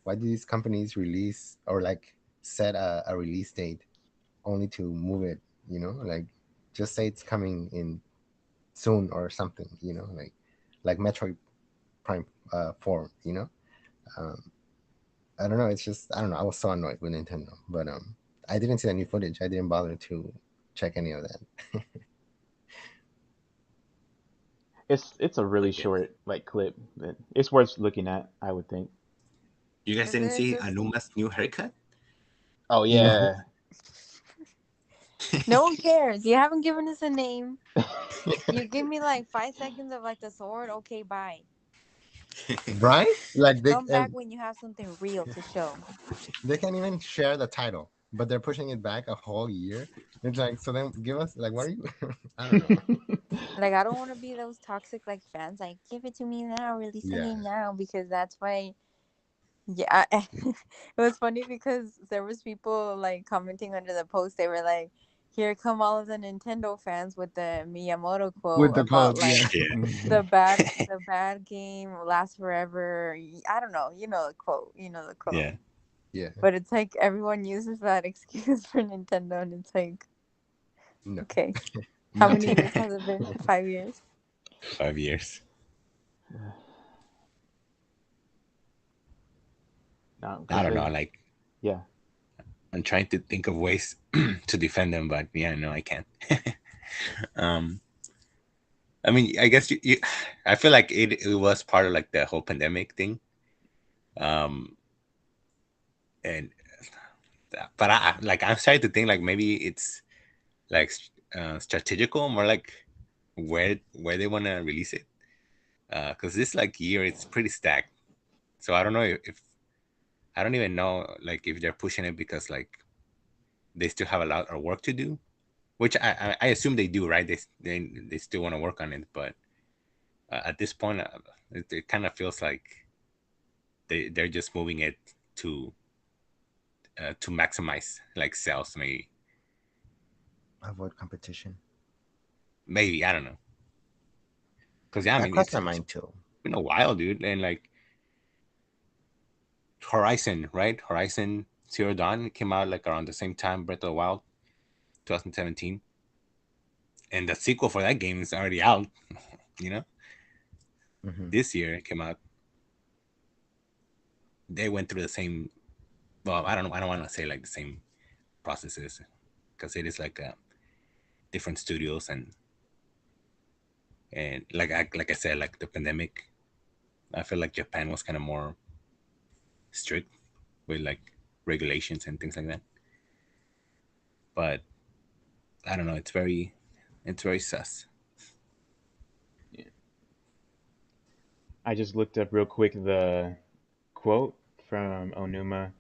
S2: why why do these companies release or like set a release date only to move it? Like just say it's coming in soon or something. Like Metroid Prime 4. Um, I don't know. It's just I don't know. I was so annoyed with Nintendo, but I didn't see the new footage. I didn't bother to check any of that.
S1: It's a really
S3: Okay.
S1: short like clip, but it's worth looking at, I would think.
S3: You guys
S4: Isn't
S3: didn't
S4: it
S3: see
S4: just
S3: Anuma's new haircut?
S1: Oh
S2: No.
S1: yeah.
S4: no one cares? You haven't given us a name. You give me like 5 seconds of like the sword. Okay, bye.
S2: Right? Like
S4: Come back when you have something real to show.
S2: they can't even share the title, but they're pushing it back a whole year. It's like, so then give us like, what are you? I don't know.
S4: Like I don't want to be those toxic like fans. Like give it to me now, release the
S2: Yeah.
S4: game now, because that's why. Yeah, it was funny because there was people like commenting under the post. They were like, "Here come all of the Nintendo fans with the Miyamoto
S2: With
S4: quote
S2: the
S4: about
S2: code,
S4: like
S2: yeah.
S3: Yeah.
S4: the bad game lasts forever." I don't know. You know the quote. You know the quote.
S3: Yeah.
S2: Yeah.
S4: But it's like everyone uses that excuse for Nintendo, and it's like,
S2: No.
S4: okay, how
S2: No.
S4: many years has it been? 5 years.
S3: 5 years.
S1: No,
S3: I
S1: because
S3: don't know.
S1: they,
S3: Like
S1: yeah.
S3: I'm trying to think of ways to defend them, but yeah, no, I can't. um, I mean, I guess I feel like it was part of like the whole pandemic thing. Um, and but I'm starting to think like maybe it's like strategical, more like where they want to release it. Because this like year it's pretty stacked. So I don't know if I don't even know like if they're pushing it because like they still have a lot of work to do, which I assume they do, right? They still want to work on it, but at this point, it kind of feels like they're just moving it to to maximize like sales,
S2: Avoid competition.
S3: maybe I don't know, because yeah, I
S2: That
S3: mean
S2: crossed my
S3: it's
S2: mind too.
S3: been a while, dude, and like Horizon, right? Horizon Zero Dawn came out like around the same time Breath of the Wild, 2017, and the sequel for that game is already out. You know,
S2: Hmm.
S3: this year it came out. They went through the same. Well, I don't know. I don't want to say like the same processes because it is like different studios and like I said, like the pandemic. I feel like Japan was kind of more strict with like regulations and things like that. But I don't know. It's very sus.
S1: Yeah. I just looked up real quick the quote from Onuma.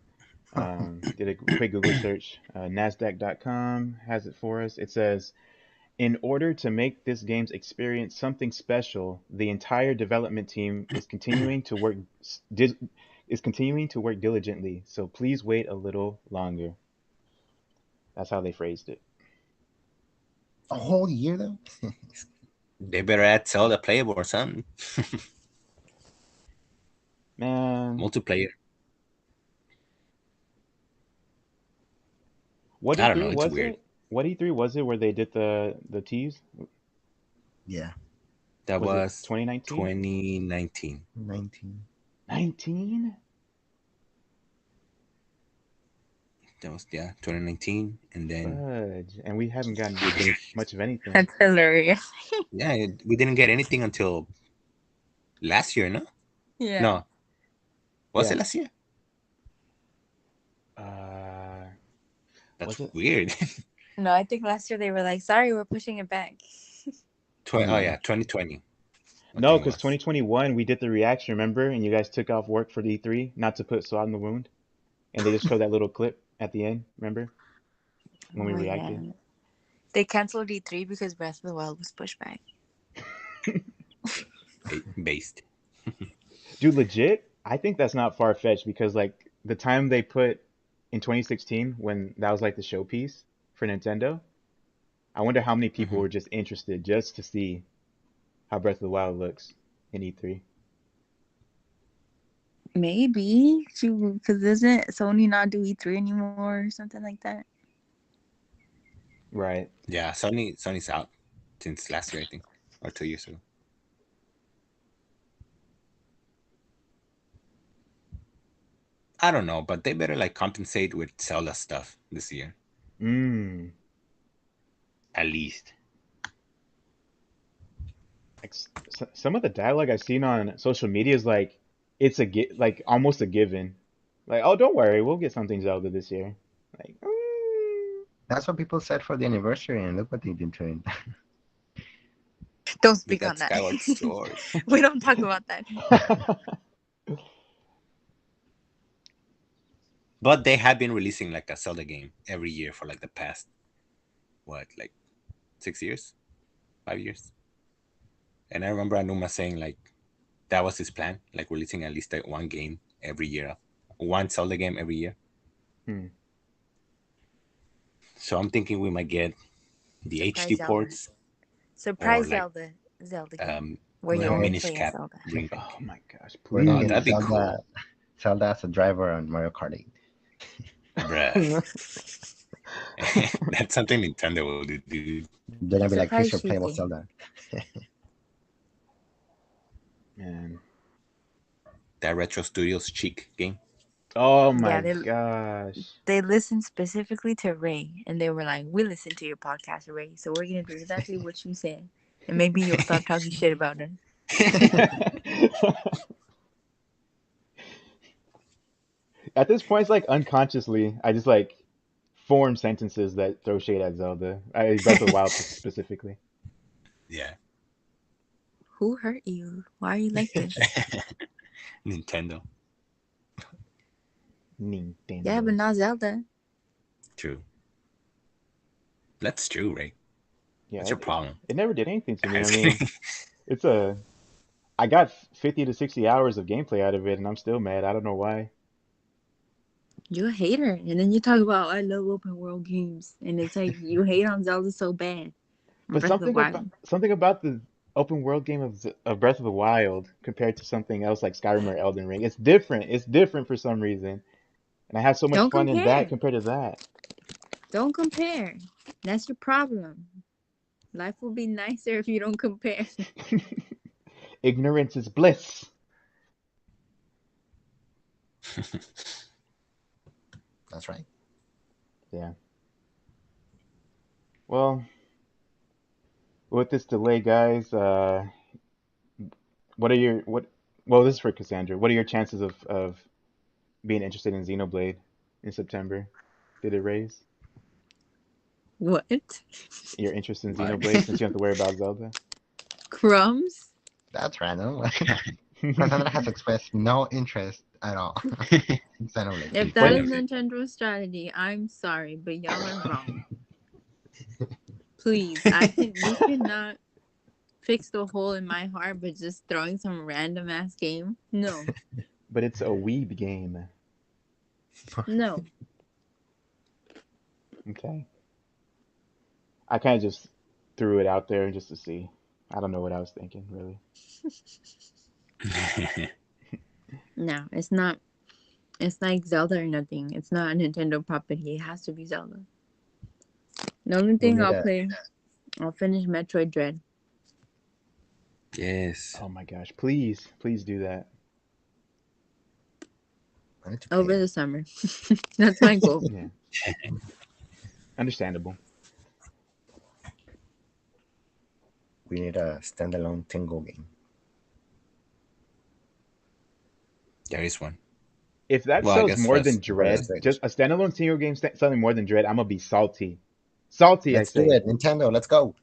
S1: Did a quick Google search. Nasdaq.com has it for us. It says, in order to make this game's experience something special, the entire development team is continuing to work diligently. So please wait a little longer. That's how they phrased it.
S2: A whole year though.
S3: They better add Zelda playable or something.
S1: Man,
S3: Multiplayer.
S1: what
S3: I don't
S1: E3
S3: know. It's
S1: was
S3: weird.
S1: it? What E3 was it where they did the tease?
S2: Yeah.
S3: That
S1: Was it
S3: was
S1: 2019?
S3: 2019.
S2: 19.
S1: 19?
S3: That was yeah 2019, and then
S1: Fudge. And we haven't gotten
S3: we didn't.
S1: much of anything.
S4: That's hilarious.
S3: Yeah, we didn't get anything until last year. No,
S4: Yeah.
S3: no, was
S1: Yeah.
S3: it last year?
S1: Uh,
S3: That's
S1: was it?
S3: weird.
S4: No, I think last year they were like, "Sorry, we're pushing it back."
S3: Oh
S2: Yeah.
S3: yeah, 2020. I
S1: No,
S3: think it
S1: because
S3: was.
S1: 2021 we did the reaction, remember? And you guys took off work for the E3, not to put salt in the wound. And they just showed that little clip at the end, remember? When we
S4: Oh yeah.
S1: reacted.
S4: They canceled E3 because Breath of the Wild was pushed back.
S3: Based.
S1: Dude, legit, I think that's not far-fetched because like the time they put in 2016 when that was like the showpiece for Nintendo, I wonder how many people
S3: Hmm.
S1: were just interested just to see how Breath of the Wild looks in E3.
S4: Maybe because doesn't Sony not do E3 anymore or something like that?
S1: Right.
S3: Yeah, Sony's out since last year, I think, or 2 years ago. I don't know, but they better like compensate with Zelda stuff this year,
S1: Mm.
S3: at least.
S1: Like some of the dialogue I've seen on social media is like like almost a given. Like, oh, don't worry, we'll get something Zelda this year. Like,
S2: That's what people said for the anniversary, and look what they did to it.
S4: Don't
S3: We
S4: speak on
S3: got
S4: that.
S3: Skyward Sword,
S4: We don't talk about that.
S3: but they have been releasing like a Zelda game every year for like the past what, like 6 years, 5 years. And I remember Anuma saying like that was his plan, like releasing at least like one game every year, one Zelda game every year.
S1: Hmm.
S3: So I'm thinking we might get the
S4: Surprise
S3: HD
S4: Zelda.
S3: ports or
S4: Surprise
S3: like
S4: Zelda game where
S2: We're
S4: you
S3: a
S2: gonna
S4: only
S3: Minish
S4: play as
S3: Cap
S4: Zelda.
S1: Oh
S3: remake.
S1: my gosh,
S2: we're gonna
S3: Oh,
S2: get
S3: that'd
S1: please.
S3: be cool,
S2: Zelda as a driver on Mario Kart 8.
S3: bruh. That's something Nintendo will do, dude.
S2: They're gonna be like, here's
S4: Surprise
S2: your playable
S4: Shuki.
S2: Zelda.
S1: Man.
S3: That Retro Studios cheek game.
S1: Oh
S4: Yeah,
S1: my gosh.
S4: they listened specifically to Ray, and they were like, "We listened to your podcast, Ray, so we're gonna do exactly what you said, and maybe you'll stop talking shit about us."
S1: At this point, it's like unconsciously, I just like form sentences that throw shade at Zelda. Breath of the Wild specifically.
S3: Yeah,
S4: Who hurt you? Why are you like this?
S3: Nintendo.
S4: Yeah, but
S1: Nintendo.
S4: not Zelda.
S3: True. That's true, Ray.
S1: Yeah,
S3: What's your problem?
S1: it never did anything to me. I mean, it's a I got 50 to 60 hours of gameplay out of it, and I'm still mad. I don't know why.
S4: You're a hater, and then you talk about I love open world games, and it's like you hate on Zelda so bad.
S1: But
S4: Breath of the Wild.
S1: something about the open world game of Breath of the Wild compared to something else like Skyrim or Elden Ring, it's different. It's different for some reason, and I have so much
S4: Don't
S1: fun in that
S4: compare.
S1: compared to that.
S4: Don't compare. That's your problem. Life will be nicer if you don't compare.
S1: Ignorance is bliss.
S2: That's right.
S1: Yeah. Well, with this delay, guys, what are your what? Well, this is for Cassandra. What are your chances of being interested in Xenoblade in September? Did it raise
S4: What?
S1: your interest in
S3: But
S1: Xenoblade since you don't have to worry about Zelda?
S4: Crumbs?
S2: That's random. Cassandra has expressed no interest at all in Xenoblade.
S4: If that
S1: But
S4: is
S3: never.
S4: Nintendo's strategy, I'm sorry, but y'all are wrong. Please, you cannot fix the hole in my heart by just throwing some random ass game. No,
S1: but it's a weeb game.
S4: no.
S1: Okay. I kind of just threw it out there just to see. I don't know what I was thinking, really.
S4: No, it's not. It's like Zelda or nothing. It's not a Nintendo property. It has to be Zelda. The only
S2: We
S4: thing
S2: need
S4: I'll finish Metroid Dread
S3: Yes.
S1: Oh my gosh, please, please do that.
S2: I need to
S4: over
S2: pay.
S4: the summer. That's my goal.
S1: Yeah, understandable.
S2: We need a standalone Tingle game.
S3: There is one.
S1: If that
S3: Well, I
S1: sells
S3: guess
S1: more
S3: that's
S1: than
S2: For the
S1: Dread, just
S2: Switch.
S1: a standalone single game selling more than Dread, I'm gonna be salty. Salty, I
S2: Let's do
S1: say.
S2: it, Nintendo. Let's go.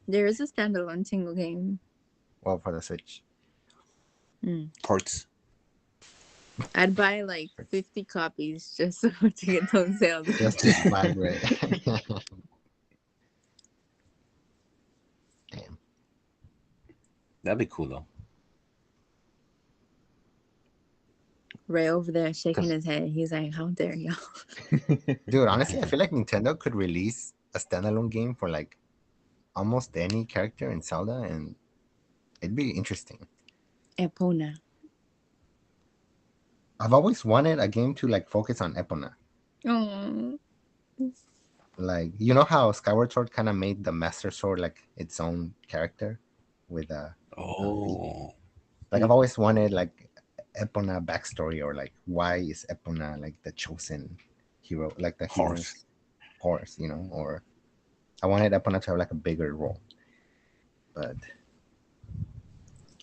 S4: There is a standalone single game.
S2: Well, for the Switch.
S3: ports.
S4: I'd buy like 50 copies just to get those sales.
S2: Just to vibrate. Damn.
S3: That'd be cool though.
S4: Ray over there shaking
S2: 'Cause-
S4: his head. He's like, "How dare y'all?"
S2: Dude, honestly, I feel like Nintendo could release a standalone game for like almost any character in Zelda, and it'd be interesting.
S4: Epona.
S2: I've always wanted a game to like focus on Epona.
S4: Oh,
S2: Like you know how Skyward Sword kind of made the Master Sword like its own character with Feet.
S3: Oh,
S2: Like I've always wanted like Epona backstory or like why is Epona like the chosen hero, like the
S3: horse.
S2: hero's horse, you know? Or I wanted Epona to have like a bigger role, but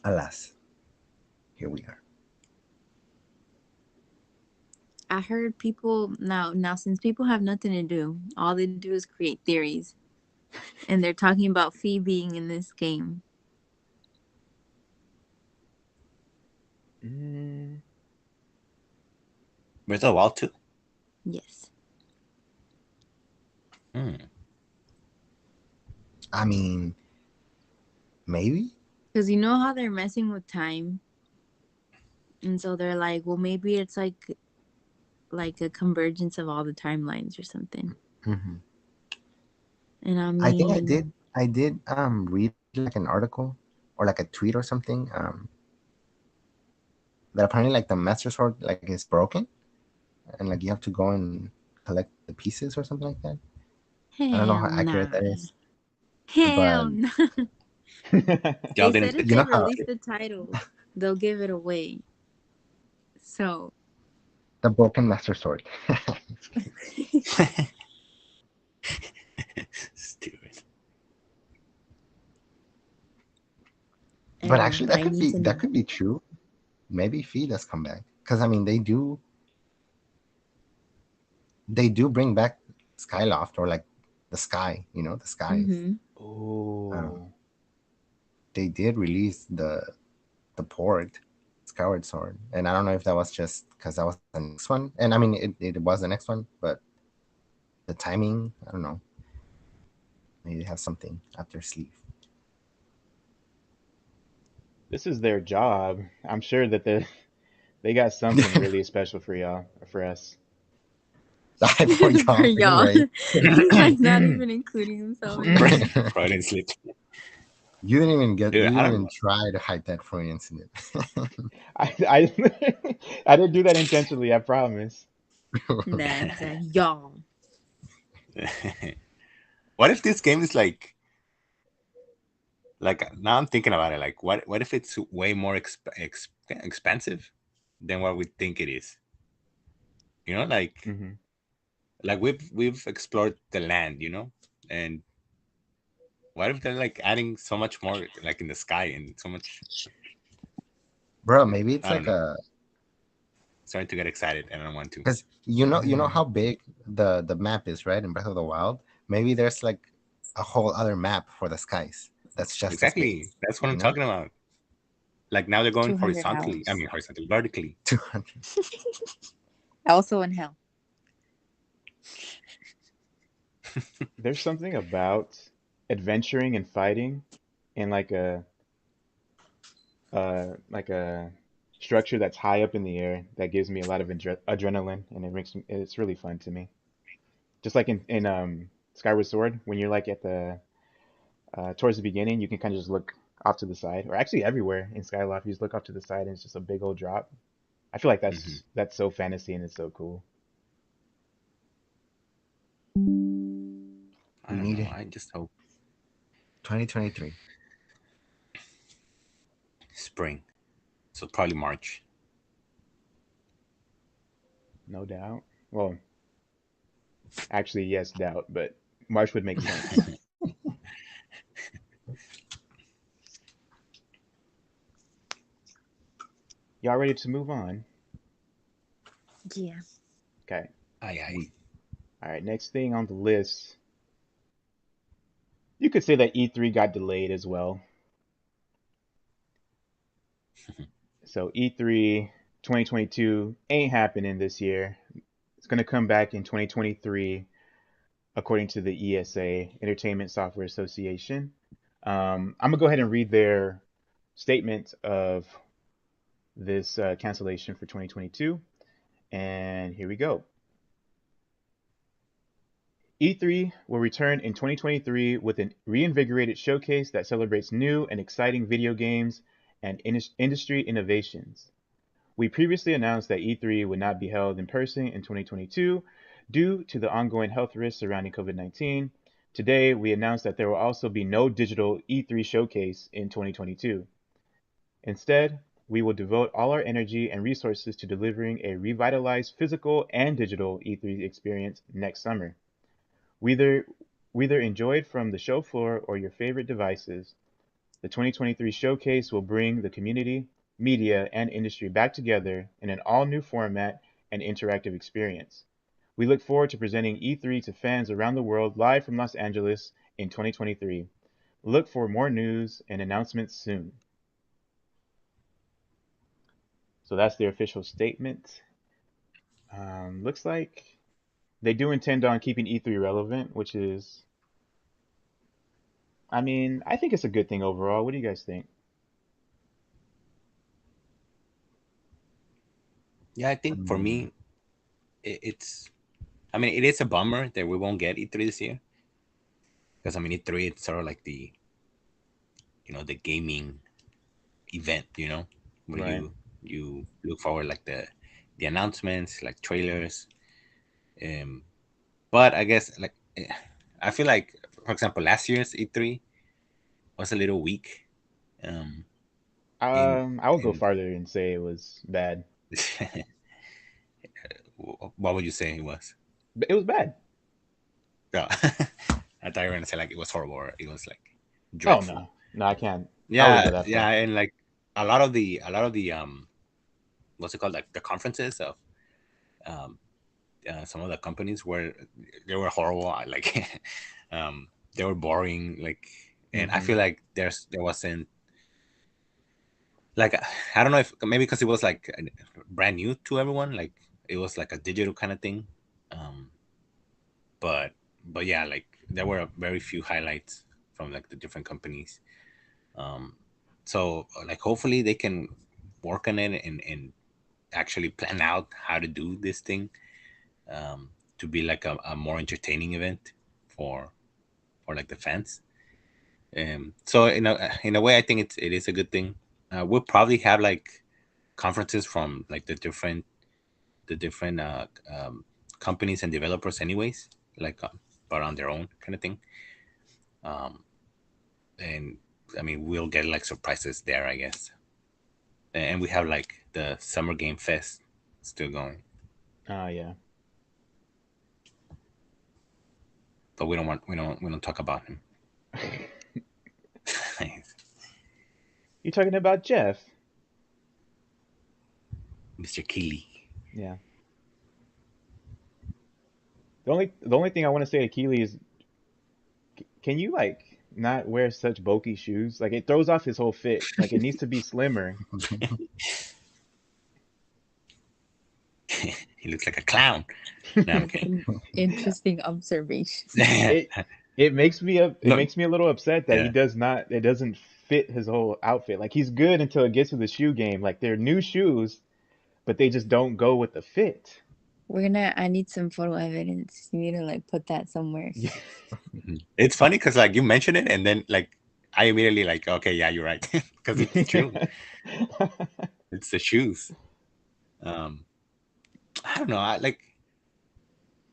S2: alas, here we are.
S4: I heard people now since people have nothing to do, all they do is create theories, and they're talking about Fee being in this game.
S1: Mm,
S3: Breath of the Wild 2.
S4: Yes,
S3: Hmm.
S2: I mean, maybe.
S4: because you know how they're messing with time, and so they're like, well, maybe it's like a convergence of all the timelines or something.
S2: Hmm.
S4: And I
S2: I think
S4: mean,
S2: I did read like an article or like a tweet or something that apparently like the Master Sword like is broken and like you have to go and collect the pieces or something like that. I don't know
S4: hell
S2: how accurate
S4: nah,
S2: that is, but
S4: hell no.
S3: Y'all
S4: They
S3: didn't
S4: said if
S2: you
S3: finish
S4: they
S2: know
S3: it.
S2: how
S4: release the title, they'll give it away. So,
S2: the broken Master Sword.
S3: Stupid.
S4: I
S2: But
S4: know,
S2: actually,
S4: but I need to
S2: that
S4: know.
S2: could be true. Maybe Fee does come back because I mean they do bring back Skyloft or like the sky, you know, the skies.
S4: Mm-hmm.
S2: Um,
S1: oh,
S2: they did release the port Skyward Sword, and I don't know if that was just because that was the next one, and I mean it was the next one, but the timing, I don't know. Maybe they have something up their sleeve.
S1: this is their job. I'm sure that they got something really special for y'all or for us.
S2: For
S4: For
S2: y'all,
S4: y'all,
S2: anyway.
S4: he's like not even including himself in
S3: Fro-
S4: this.
S3: Freudian slip.
S2: You
S3: Dude, I
S2: didn't
S3: don't
S2: even
S3: know.
S2: try to hide that Freudian slip.
S1: I I didn't do that intentionally. I promise.
S4: That's y'all.
S3: What if this game is like now I'm thinking about it, like what if it's way more expensive than what we think it is? You know,
S1: Hmm.
S3: like we've explored the land, you know, and what if they're like adding so much more like in the sky and so much?
S2: Bro, maybe it's
S3: I don't
S2: like
S3: know.
S2: a
S3: Starting to get excited and I don't want to.
S2: because you know how big the map is, right? In Breath of the Wild, maybe there's like a whole other map for the skies that's just as big.
S3: Exactly, that's what
S2: You
S3: I'm
S2: know,
S3: talking about. Like now they're going
S4: 200
S3: horizontally. I
S4: hours.
S3: mean, horizontally, vertically.
S2: 200.
S4: Also in hell.
S1: There's something about adventuring and fighting in like a structure that's high up in the air that gives me a lot of adrenaline, and it's really fun to me. Just like in Skyward Sword, when you're like at the towards the beginning, you can kind of just look off to the side, or actually everywhere in Skyloft, you just look off to the side and it's just a big old drop. I feel like
S3: Hmm.
S1: that's so fantasy and it's so cool.
S3: I
S2: We
S3: don't
S2: need
S3: know.
S2: it.
S3: I just hope
S2: 2023.
S3: spring. So probably March.
S1: No doubt. Well, actually, yes, doubt, but March would make sense. Y'all ready to move on?
S4: Yeah.
S1: Okay.
S3: Aye, aye.
S2: We
S1: All right. Next thing on the list, you could say that E3 got delayed as well. So E3 2022 ain't happening this year. It's going to come back in 2023, according to the ESA, Entertainment Software Association. I'm going to go ahead and read their statement of this cancellation for 2022. And here we go. E3 will return in 2023 with a reinvigorated showcase that celebrates new and exciting video games and industry innovations. We previously announced that E3 would not be held in person in 2022 due to the ongoing health risks surrounding COVID-19. Today, we announced that there will also be no digital E3 showcase in 2022. Instead, we will devote all our energy and resources to delivering a revitalized physical and digital E3 experience next summer. Whether enjoyed from the show floor or your favorite devices, the 2023 showcase will bring the community, media, and industry back together in an all-new format and interactive experience. We look forward to presenting E3 to fans around the world live from Los Angeles in 2023. Look for more news and announcements soon. So that's their official statement. Looks like they do intend on keeping E3 relevant, which is, I mean, I think it's a good thing overall. What do you guys think?
S3: Yeah, I think for
S2: Mm,
S3: me, it's. I mean, it is a bummer that we won't get E3 this year because I mean, E3 it's sort of like the the gaming event, where
S1: Right.
S3: you look forward like the announcements, like trailers. Um, but I guess like I feel like, for example, last year's E3 was a little weak. Um, in
S1: I would go
S3: in
S1: farther and say it was bad.
S3: what would you say it was?
S1: But it was bad.
S3: No. I thought you were gonna say like it was horrible or it was like
S1: Oh
S3: dreadful.
S1: no, no, I can't. I wouldn't
S3: Yeah,
S1: go that
S3: yeah,
S1: far.
S3: and like a lot of the what's it called, like the conferences of um some of the companies were they were horrible. Like um they were boring. Like, and I
S1: Hmm.
S3: feel like there wasn't like I don't know if maybe because it was like brand new to everyone. Like it was like a digital kind of thing. Um, but yeah, like there were very few highlights from like the different companies. Um, so like hopefully they can work on it and actually plan out how to do this thing, um, to be like a more entertaining event for like the fans. So in a way, I think it is a good thing. We'll probably have like conferences from like the different companies and developers, anyways, like but on their own kind of thing. Um, and I mean, we'll get like surprises there, I guess. And we have like the Summer Game Fest still going,
S1: Oh yeah.
S3: but we don't talk about him.
S1: You're talking about Jeff.
S3: Mr. Keeley.
S1: Yeah. The only thing I want to say to Keely is, can you like not wear such bulky shoes? Like it throws off his whole fit. Like it needs to be slimmer.
S3: He looks like a clown. No, I'm
S4: That's
S3: kidding.
S4: an interesting observation.
S1: It it makes me it
S3: No,
S1: makes me a little upset that he
S3: yeah.
S1: does not it doesn't fit his whole outfit. Like he's good until it gets to the shoe game. Like they're new shoes, but they just don't go with the fit.
S4: I need some photo evidence. You need to like put that somewhere.
S1: Yeah.
S3: Mhm. It's funny because like you mentioned it, and then like I immediately like, okay, yeah, you're right, because it's true. It's the shoes. Um, I don't know. I like,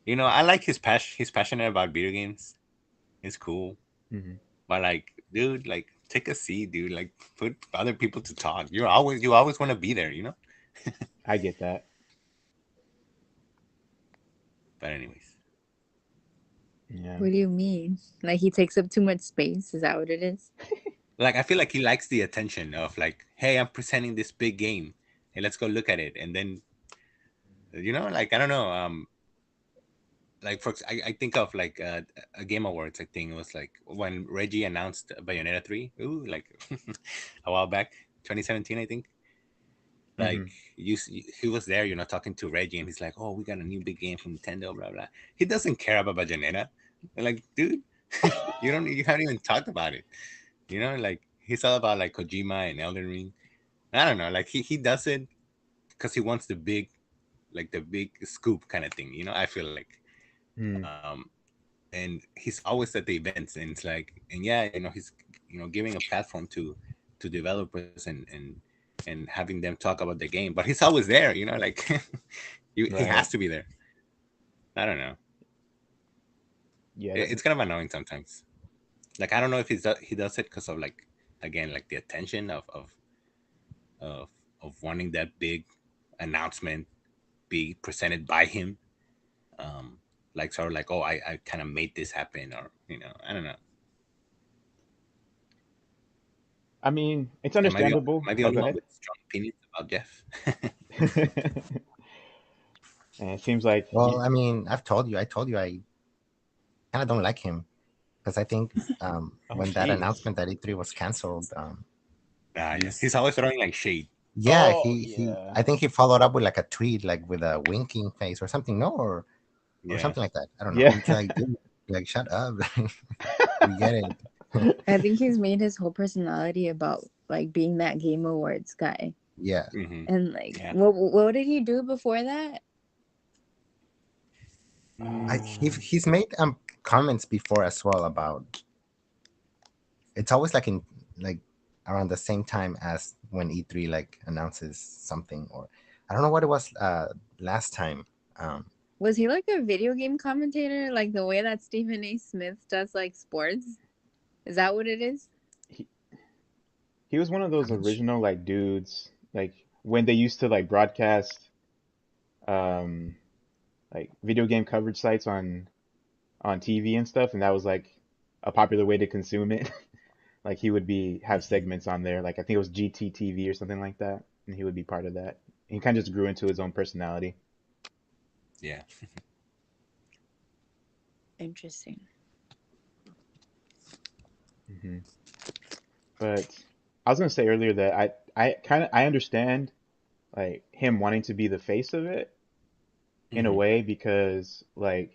S3: I like his passion. He's passionate about video games. It's cool,
S1: Mhm.
S3: but like, dude, like, take a seat, dude. Like, put other people to talk. You always want to be there.
S1: I get that.
S3: But anyways,
S1: Yeah.
S4: What do you mean? Like he takes up too much space? Is that what it is?
S3: like, I feel like he likes the attention of like, hey, I'm presenting this big game. Hey, let's go look at it, and then like I don't know. Like I think of like a Game Awards. I think it was like when Reggie announced Bayonetta 3. Ooh, like a while back, 2017, I think. Like
S1: Hmm.
S3: he was there, talking to Reggie, and he's like, "Oh, we got a new big game from Nintendo, blah blah." He doesn't care about Bayonetta. Like, dude, you haven't even talked about it. Like he's all about like Kojima and Elden Ring. I don't know. Like he does it because he wants the big scoop kind of thing. I feel like.
S1: Mm.
S3: Um, and he's always at the events, and it's like, and yeah, he's giving a platform to developers and and having them talk about the game. But he's always there, you know, like he has
S1: Right.
S3: to be there. I don't know.
S1: Yeah.
S3: It's kind of annoying sometimes. Like I don't know if he does it because of like again like the attention of of wanting that big announcement be presented by him. Um, like sort of like, oh, I kind of made this happen, or I don't know.
S1: I mean, it's
S3: Am I the
S1: understandable. Oh,
S3: only
S1: go
S3: one
S1: ahead.
S3: with strong opinions about Jeff?
S1: And it seems like
S2: Well, I mean, I told you, I kind of don't like him because I think
S1: oh,
S2: when that
S1: jeez.
S2: announcement that E3 was canceled,
S3: Ah, yeah,
S2: he's
S3: he's always throwing like shade.
S2: yeah,
S1: Oh,
S2: he
S1: yeah.
S2: I think he followed up with like a tweet, like with a winking face or something, no, or
S3: Yeah.
S2: something like that. I don't know.
S1: Yeah.
S2: It's like, dude, like shut up. We get it.
S4: I think he's made his whole personality about like being that Game Awards guy.
S2: Yeah.
S3: Hmm.
S4: And like,
S3: Yeah.
S4: what did he do before that?
S3: Mm,
S2: He's made comments before as well about it's always like in like around the same time as when E3 like announces something, or I don't know what it was last time. Um
S4: Was he like a video game commentator, like the way that Stephen A. Smith does like sports? Is that what it is?
S1: he, he was one of
S2: I'm
S1: those
S2: not sure.
S1: original like dudes, like when they used to like broadcast um like video game coverage sites on TV and stuff, and that was like a popular way to consume it. Like he would be have
S3: mhm.
S1: segments on there, like I think it was GTTV or something like that, and he would be part of that. He kind of just grew into his own personality.
S3: Yeah.
S4: Interesting.
S1: Hmm. But I was gonna say earlier that I understand like him wanting to be the face of it in a
S3: Hmm.
S1: way because like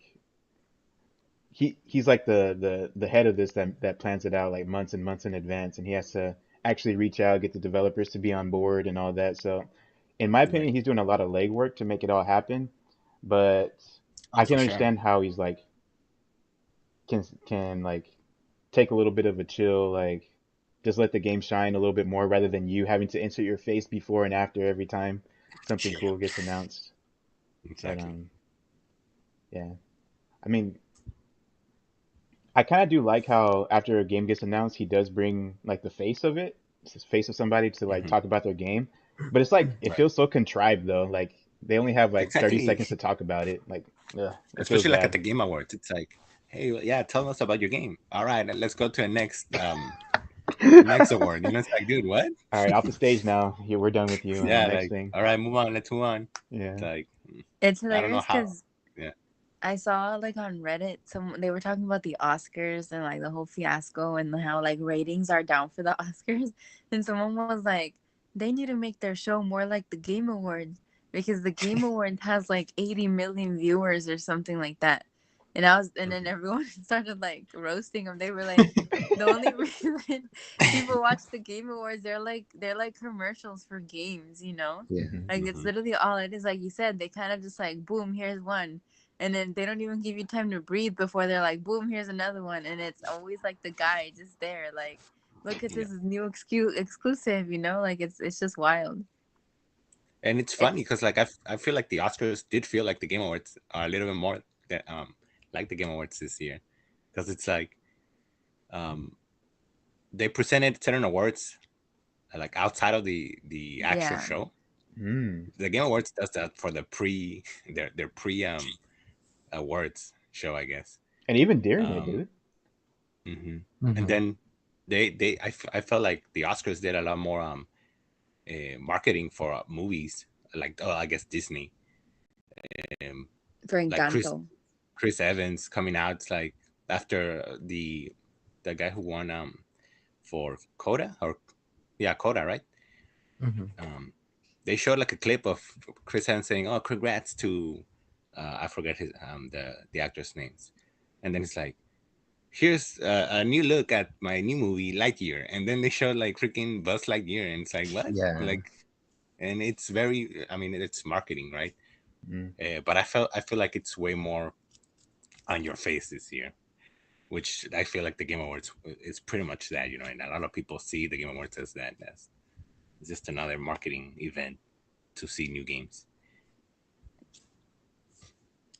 S1: he's like the head of this that plans it out like months and months in advance, and he has to actually reach out, get the developers to be on board and all that. So, in my
S3: Right.
S1: opinion, he's doing a lot of legwork to make it all happen. But
S3: Oh,
S1: I
S3: for
S1: can
S3: sure.
S1: understand how he's like can like take a little bit of a chill, like just let the game shine a little bit more rather than you having to insert your face before and after every time something
S3: Yeah.
S1: cool gets announced. But
S3: Exactly.
S1: yeah. I mean, I kind of do like how after a game gets announced, he does bring like the face of it, the face of somebody to like
S3: Hmm.
S1: talk about their game. But it's like it
S3: Right.
S1: feels so contrived though. Like they only have like 30
S3: Exactly.
S1: seconds to talk about it. Like, ugh, it feels
S3: Especially like at
S1: bad.
S3: the Game Awards, it's like, hey, well, yeah, tell us about your game. All right, let's go to the next award. It's like, dude, what?
S1: All right, off the stage now. Yeah, we're done with you.
S3: Yeah,
S1: Next
S3: like,
S1: thing.
S3: all right, move on. Let's move on. It's
S1: Yeah.
S3: like,
S4: It's
S3: I don't know
S4: hilarious
S3: how.
S4: because
S3: Yeah.
S4: I saw like on Reddit, some they were talking about the Oscars and like the whole fiasco and how like ratings are down for the Oscars, and someone was like, they need to make their show more like the Game Awards because the Game Awards has like 80 million viewers or something like that, and then
S3: Mhm.
S4: everyone started like roasting them. They were like, the only reason people watch the Game Awards, they're like commercials for games, you know.
S2: Yeah.
S1: Hmm.
S4: Like it's
S3: Hmm.
S4: literally all it is. Like you said, they kind of just like boom, here's one, and then they don't even give you time to breathe before they're like, boom, here's another one, and it's always like the guy just there, like, look at
S3: Yeah.
S4: this new exclusive, like it's just wild.
S3: And it's
S4: It,
S3: funny because like I feel like the Oscars did feel like the Game Awards are a little bit more that like the Game Awards this year because it's like um they presented certain awards like outside of the actual
S4: yeah,
S3: show.
S1: Mm.
S3: The Game Awards does that for the pre their pre awards show, I guess.
S1: And even during it,
S3: Um,
S1: dude.
S3: hmm and
S2: Hmm.
S3: then I felt like the Oscars did a lot more marketing for movies like I guess Disney, um,
S4: for
S3: like
S4: Encanto.
S3: Chris Evans coming out like after the guy who won for Coda or yeah Coda, right?
S2: Hmm.
S3: Um, they showed like a clip of Chris Evans saying, "Oh, congrats to I forget his the actors' names," and then it's like, "Here's a new look at my new movie Lightyear," and then they showed like freaking Buzz Lightyear, and it's like what?
S2: Yeah.
S3: Like, and it's very, I mean, it's marketing, right?
S1: Mm.
S3: But I feel like it's way more on your face this year, which I feel like the Game Awards is pretty much that, and a lot of people see the Game Awards as that, as It's just another marketing event to see new games.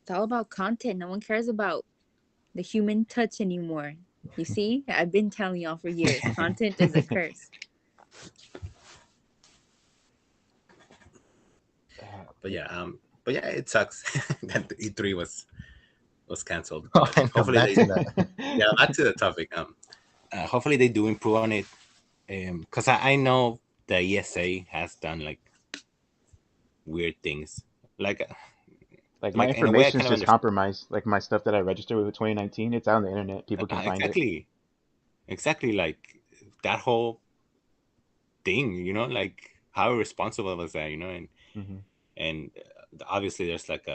S4: It's all about content. No one cares about the human touch anymore. You see, I've been telling y'all for years, content is a curse.
S3: But yeah, it sucks that the E3 was canceled.
S2: Oh,
S3: But
S2: I know.
S3: hopefully
S2: Back
S3: they,
S2: to that.
S3: yeah, back to the topic. Hopefully they do improve on it. Because I know the ESA has done like weird things.
S1: Like my
S3: Like in a way, I
S1: information is
S3: kind of
S1: just
S3: understand.
S1: compromised. Like my stuff that I registered with 2019, it's on the internet. People can find it.
S3: Exactly, exactly. Like that whole thing, like how irresponsible was that,
S1: Hmm.
S3: and obviously there's like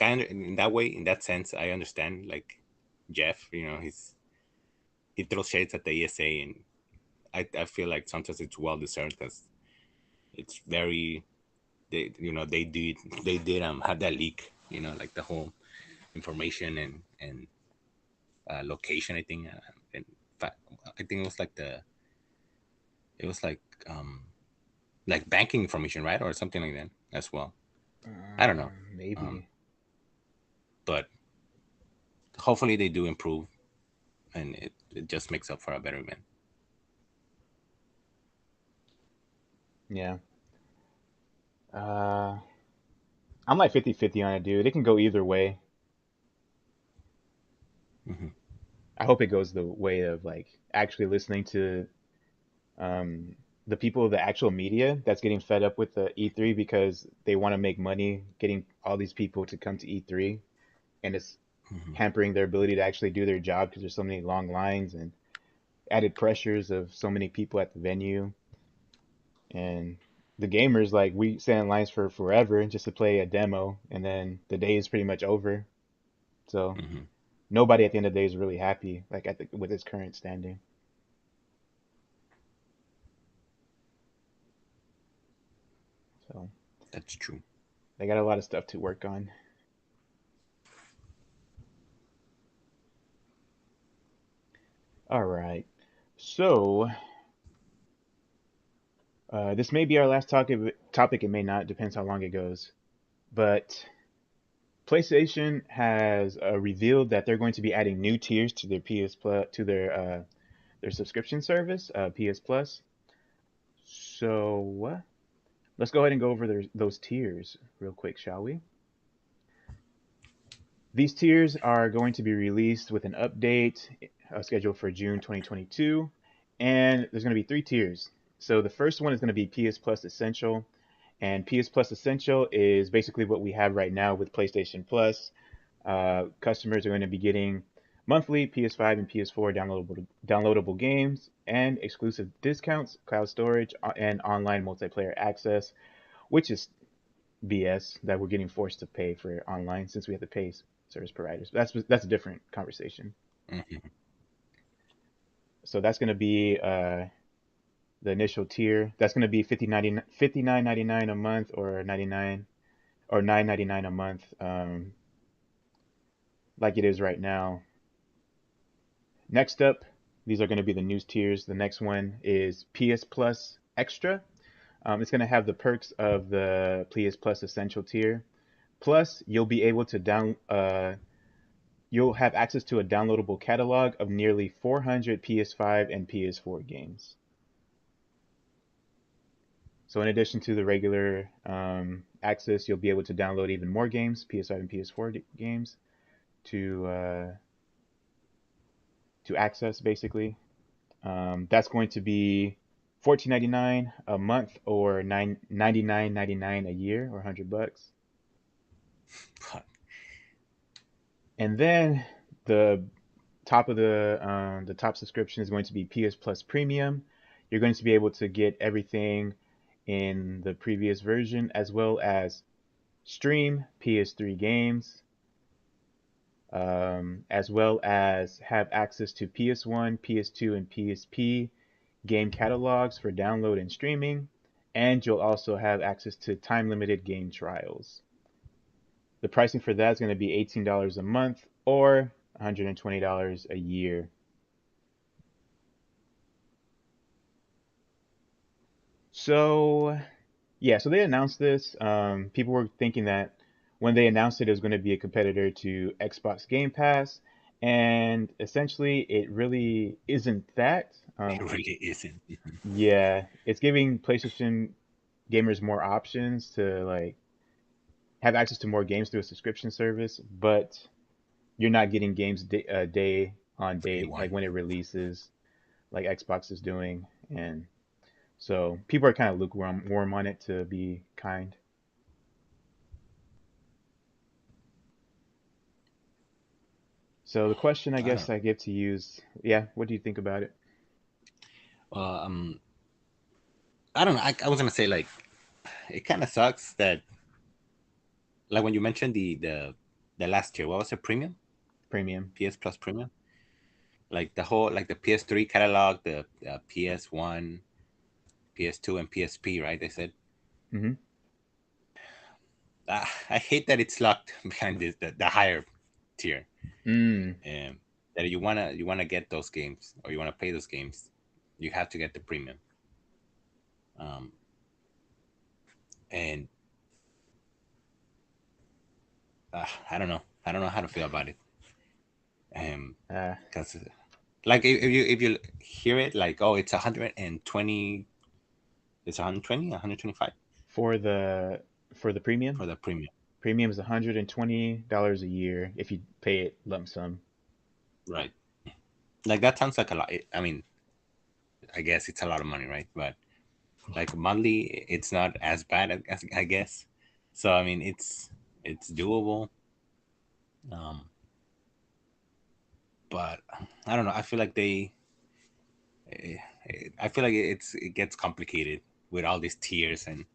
S3: in that way, in that sense, I understand like Jeff, he throws shades at the ESA, and I feel like sometimes it's well deserved because it's very they did have that leak, like the whole information and location, I think, in fact, I think it was like banking information, right, or something like that as well. I don't know, um,
S1: Maybe.
S3: but hopefully they do improve, and it just makes up for a better event.
S1: Yeah. Uh, I'm like 50-50 on it, dude. It can go either way.
S3: Hmm.
S1: I hope it goes the way of like actually listening to um, the people, the actual media that's getting fed up with the E3 because they want to make money getting all these people to come to E3, and it's
S3: Hmm.
S1: hampering their ability to actually do their job because there's so many long lines and added pressures of so many people at the venue. And the gamers, like, we stand in lines for forever just to play a demo, and then the day is pretty much over. So
S3: Hmm.
S1: nobody at the end of the day is really happy, like with its current standing. So
S3: That's true.
S1: they got a lot of stuff to work on. All right. So this may be our last topic. It may not. Depends how long it goes. But PlayStation has revealed that they're going to be adding new tiers to their PS Plus to their subscription service, PS Plus. So let's go ahead and go over those tiers real quick, shall we? These tiers are going to be released with an update scheduled for June 2022, and there's going to be three tiers. So the first one is going to be PS Plus Essential, and PS Plus Essential is basically what we have right now with PlayStation Plus. Customers are going to be getting monthly PS5 and PS4 downloadable games and exclusive discounts, cloud storage, and online multiplayer access, which is BS that we're getting forced to pay for online since we have to pay service providers. But that's a different conversation.
S3: Hmm.
S1: So that's going to be the initial tier. That's going to be 59.99 a month, or 99 or 9.99 a month, like it is right now. Next up, these are going to be the news tiers. The next one is PS Plus Extra. It's going to have the perks of the PS Plus Essential tier. Plus, you'll have access to a downloadable catalog of nearly 400 PS5 and PS4 games. So in addition to the regular access, you'll be able to download even more games, PS5 and PS4 games, to access basically. That's going to be 14.99 a month, or 99.99 a year, or $100. And then the the top subscription is going to be PS Plus Premium. You're going to be able to get everything in the previous version, as well as stream PS3 games, as well as have access to PS1, PS2, and PSP game catalogs for download and streaming, and you'll also have access to time limited game trials. The pricing for that is going to be $18 a month, or $120 a year. So yeah, so they announced this. People were thinking that when they announced it, it was going to be a competitor to Xbox Game Pass, and essentially, it really isn't that.
S3: It really isn't.
S1: Yeah, it's giving PlayStation gamers more options to like have access to more games through a subscription service, but you're not getting games day on
S3: Day
S1: day like
S3: one.
S1: when it releases, like Xbox is doing, and so people are kind of lukewarm warm on it to be kind. So the question I
S3: I don't
S1: guess
S3: know.
S1: I give to you is, yeah, what do you think about it?
S3: Well, I don't know. I was gonna say like it kind of sucks that like when you mentioned the last year, what was it? Premium,
S1: Premium.
S3: PS Plus Premium, like the whole like the PS3 catalog, the PS1, PS2, and PSP, right? They said
S1: Mm-hmm.
S3: I hate that it's locked behind the higher tier.
S1: Mm.
S3: Um, that you wanna get those games or you wanna play those games, you have to get the premium. Um, and I don't know. I don't know how to feel about it.
S1: Uh,
S3: Because like if you hear it like oh it's 120, it's 120, 125
S1: for the premium,
S3: for the premium,
S1: premium is $120 a year if you pay it lump sum.
S3: right? Like that sounds like a lot. I mean, I guess it's a lot of money, right? But like monthly, it's not as bad as I guess. So I mean, it's doable. Um, but I don't know. I feel like eh, I feel like it gets complicated with all these tiers and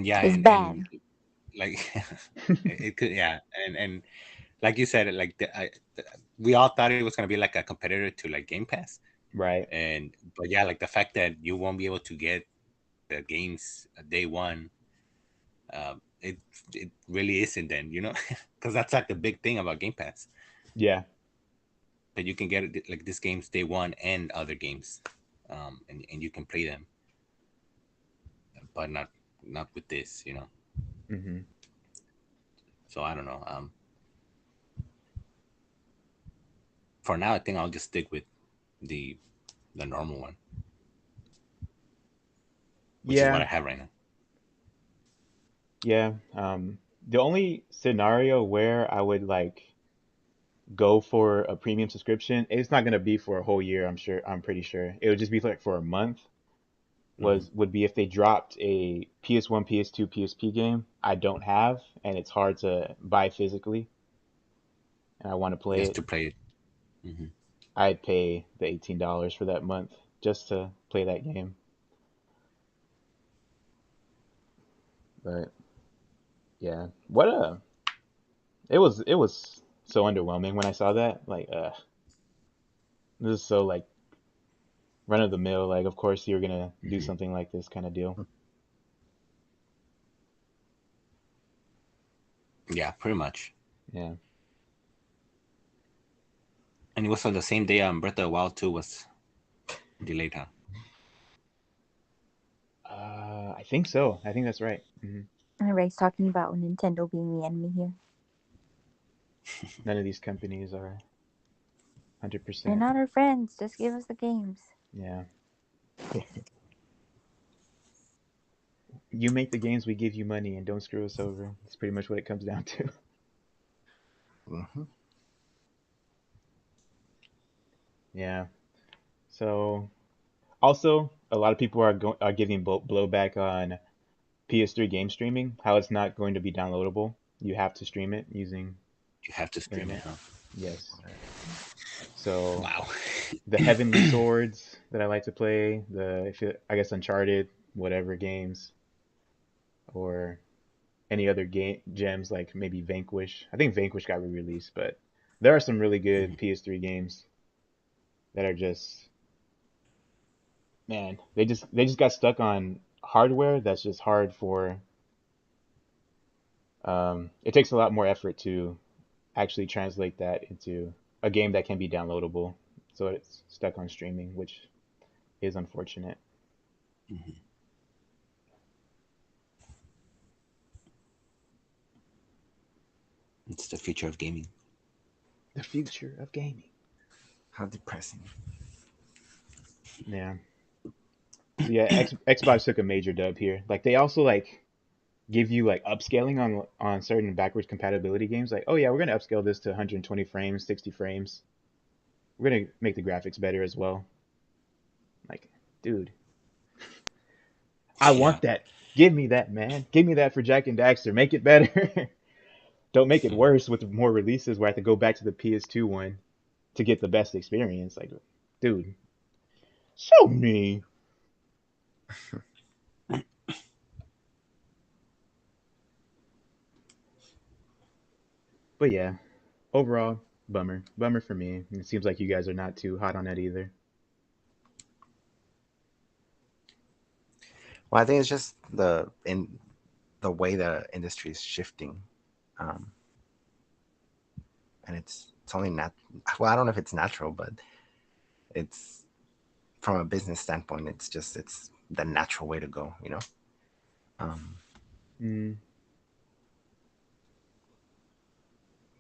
S3: yeah
S4: It's
S3: and
S4: bad.
S3: like it could yeah and like you said like we all thought it was going to be like a competitor to like Game Pass
S1: Right.
S3: and but yeah like the fact that you won't be able to get the games day one it it really isn't then because that's like the big thing about Game Pass
S1: Yeah.
S3: that you can get like this games day one and other games and you can play them but not with this.
S1: Mm-hmm.
S3: So I don't know for now I think I'll just stick with the the normal one, which is what
S1: Yeah.
S3: I have right now.
S1: Yeah. The only scenario where I would like go for a premium subscription, it's not gonna be for a whole year, I'm sure. I'm pretty sure. It would just be like for a month.
S3: Hmm.
S1: Would be if they dropped a PS1, PS2, PSP game I don't have and it's hard to buy physically and I want to play
S3: Just
S1: it.
S3: to play it. Hmm.
S1: I'd pay the $18 for that month just to play that game. But yeah, it was so underwhelming when I saw that. Like, this is so like run of the mill. Like, of course you're gonna do
S3: Hmm.
S1: something like this kind of deal.
S3: Yeah, pretty much.
S1: Yeah.
S3: And it was on the same day Breath of the Wild 2 was delayed, huh?
S1: I think so. I think that's right.
S4: Everybody's talking about Nintendo being the enemy here.
S1: None of these companies are
S4: They're
S1: 100%.
S4: not our friends. Just give us the games.
S1: Yeah. You make the games, we give you money, and don't screw us over. That's pretty much what it comes down to.
S2: Hmm.
S1: Yeah. So also, a lot of people are giving blowback on PS3 game streaming, how it's not going to be downloadable. You have to stream it using
S3: You have to stream it,
S1: internet.
S3: huh?
S1: Yes. So
S3: Wow.
S1: the Heavenly Swords that I like to play, I guess Uncharted, whatever games, or any other game gems like maybe Vanquish. I think Vanquish got re-released, but there are some really good
S3: Mhm.
S1: PS3 games that are just man, they just got stuck on hardware that's just hard for it takes a lot more effort to actually translate that into a game that can be downloadable. So it's stuck on streaming, which is unfortunate.
S3: Mhm. It's the future of gaming.
S1: The future of gaming.
S2: How depressing.
S1: Yeah. So yeah, Xbox took a major dub here. Like they also like give you like upscaling on certain backwards compatibility games. Like, oh yeah, we're gonna upscale this to 120 frames, 60 frames. We're gonna make the graphics better as well. Like, dude, I
S3: Yeah.
S1: want that. Give me that, man. Give me that for Jack and Daxter. Make it better. Don't make it
S3: Hmm.
S1: worse with more releases where I have to go back to the PS2 one to get the best experience. Like, dude, show me. But yeah, overall, bummer. Bummer for me. And it seems like you guys are not too hot on that either.
S2: Well, I think it's just the way the industry is shifting, um, and it's only nat. Well, I don't know if it's natural, but it's from a business standpoint, it's the natural way to go. Um,
S1: Mm,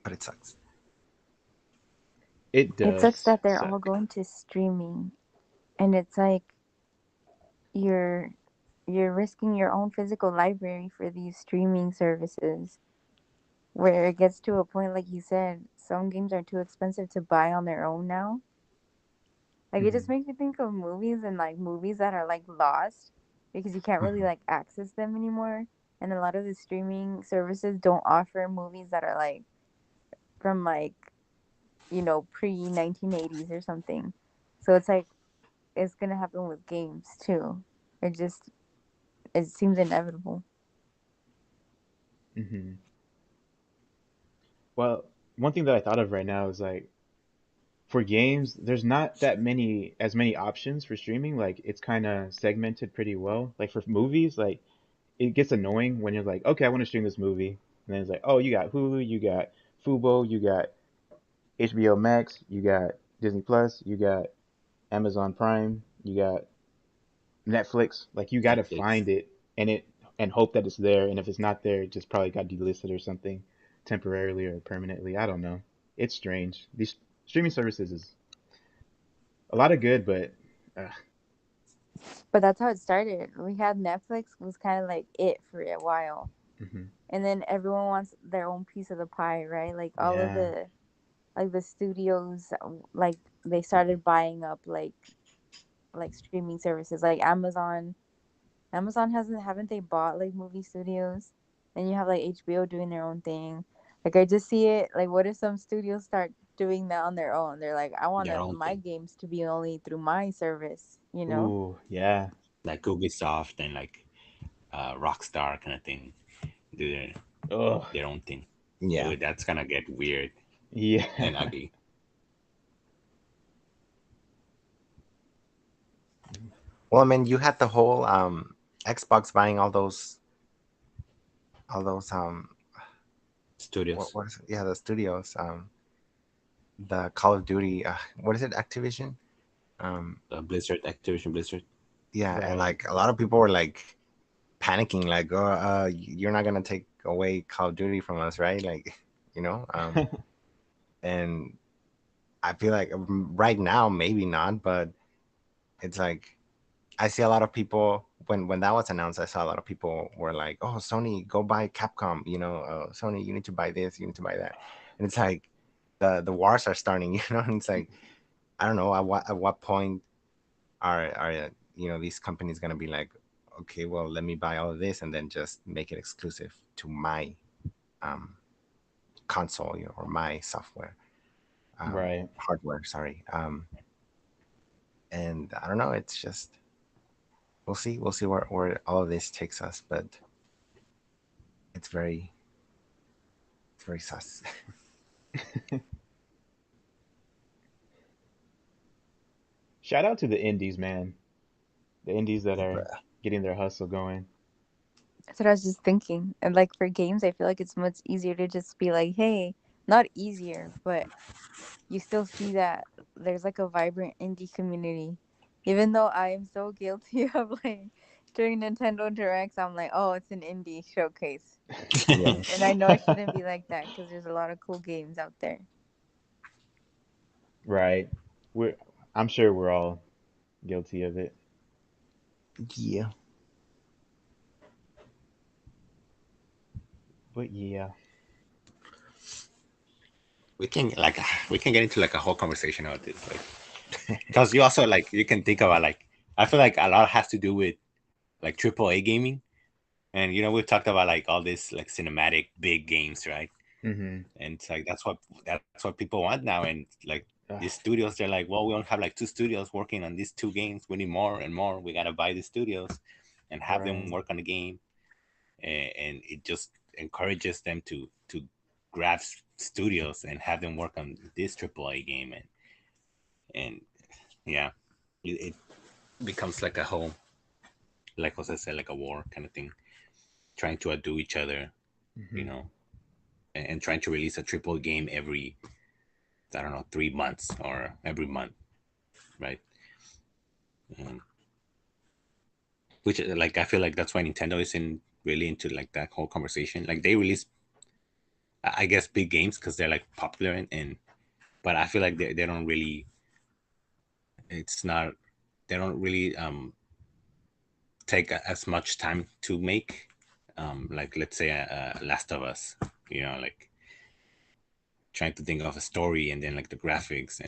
S2: but it sucks.
S1: it
S4: It sucks
S1: does
S4: that they're all
S1: suck.
S4: going to streaming, and it's like you're you're risking your own physical library for these streaming services, where it gets to a point, like you said, some games are too expensive to buy on their own now. Like it just
S1: Hmm.
S4: makes me think of movies, and like movies that are like lost because you can't really
S2: Mhm.
S4: like access them anymore. And a lot of the streaming services don't offer movies that are like from like, pre 1980s or something. So it's like it's gonna happen with games too. It seems inevitable.
S1: Hmm. Well, one thing that I thought of right now is like for games, there's not that many as many options for streaming. Like it's kind of segmented pretty well. Like for movies, like it gets annoying when you're like, okay, I want to stream this movie, and then it's like, oh, you got Hulu, you got Fubo, you got HBO Max, you got Disney Plus, you got Amazon Prime, you got Netflix. Like you got to
S3: Netflix.
S1: find it and hope that it's there. And if it's not there, it just probably got delisted or something temporarily or permanently. I don't know. It's strange. These streaming services is a lot of good, but uh,
S4: But that's how it started. We had Netflix was kind of like it for a while.
S1: mhm.
S4: And then everyone wants their own piece of the pie, right? Like all of
S1: Yeah.
S4: the studios, like they started buying up like streaming services like Amazon. Amazon haven't they bought like movie studios? And you have like HBO doing their own thing. Like I just see it like, what if some studios start doing that on their own? They're like, I want
S3: Their own
S4: my
S3: thing,
S4: games to be only through my service, you know?
S1: Ooh, yeah.
S3: like Ubisoft and like Rockstar kind of thing, do
S1: Ugh.
S3: their own thing.
S2: Yeah.
S3: Dude, that's gonna get weird and
S1: Yeah.
S3: ugly.
S2: Well, I mean, you had the whole Xbox buying all those
S3: Studios,
S2: what is it? Yeah, the studios, the Call of Duty, what is it, Activision? Um,
S3: Blizzard, Activision Blizzard.
S2: yeah, and
S1: Right.
S2: like a lot of people were like panicking, like, "Oh, you're not gonna take away Call of Duty from us, right?" Like, you know, um, and I feel like right now maybe not, but it's like I see a lot of people when that was announced. I saw a lot of people were like, "Oh, Sony, go buy Capcom," Sony, you need to buy this, you need to buy that, and it's like the wars are starting, and it's like I don't know at what point are these companies gonna be like, okay, well, let me buy all of this and then just make it exclusive to my um, console, or my software,
S1: Right.
S2: hardware. Sorry, and I don't know. It's just we'll see where all of this takes us, but it's very sus.
S1: Shout out to the indies, man. The indies that are
S2: Bruh.
S1: getting their hustle going.
S4: That's what I was just thinking. And like for games, I feel like it's much easier to just be like, hey, not easier, but you still see that there's like a vibrant indie community. Even though I'm so guilty of like during Nintendo Directs, I'm like, oh, it's an indie showcase.
S2: Yeah.
S4: And I know it shouldn't be like that because there's a lot of cool games out there.
S1: Right. We're I'm sure we're all guilty of it.
S2: Yeah.
S1: But yeah.
S3: we can like we can get into like a whole conversation about this, like, because you also like you can think about like I feel like a lot has to do with like AAA gaming, and we've talked about like all this like cinematic big games, right?
S1: Mm-hmm.
S3: And it's like that's what people want now, and like
S1: Ugh,
S3: these studios, they're like, well, we don't have like two studios working on these two games. We need more and more. We gotta buy the studios and have them
S1: right.
S3: work on the game, and it just encourages them to grab studios and have them work on this AAA game, and yeah, it becomes like a whole, like Jose said, like a war kind of thing, trying to outdo each other, you
S1: Mm-hmm.
S3: know, and trying to release a triple game every, I don't know, 3 months or every month, right? And which like I feel like that's why Nintendo isn't really into like that whole conversation. Like they release, I guess, big games because they're like popular, and but I feel like they don't really. It's not. They don't really take as much time to make. Like let's say Last of Us, like trying to think of a story and then like the graphics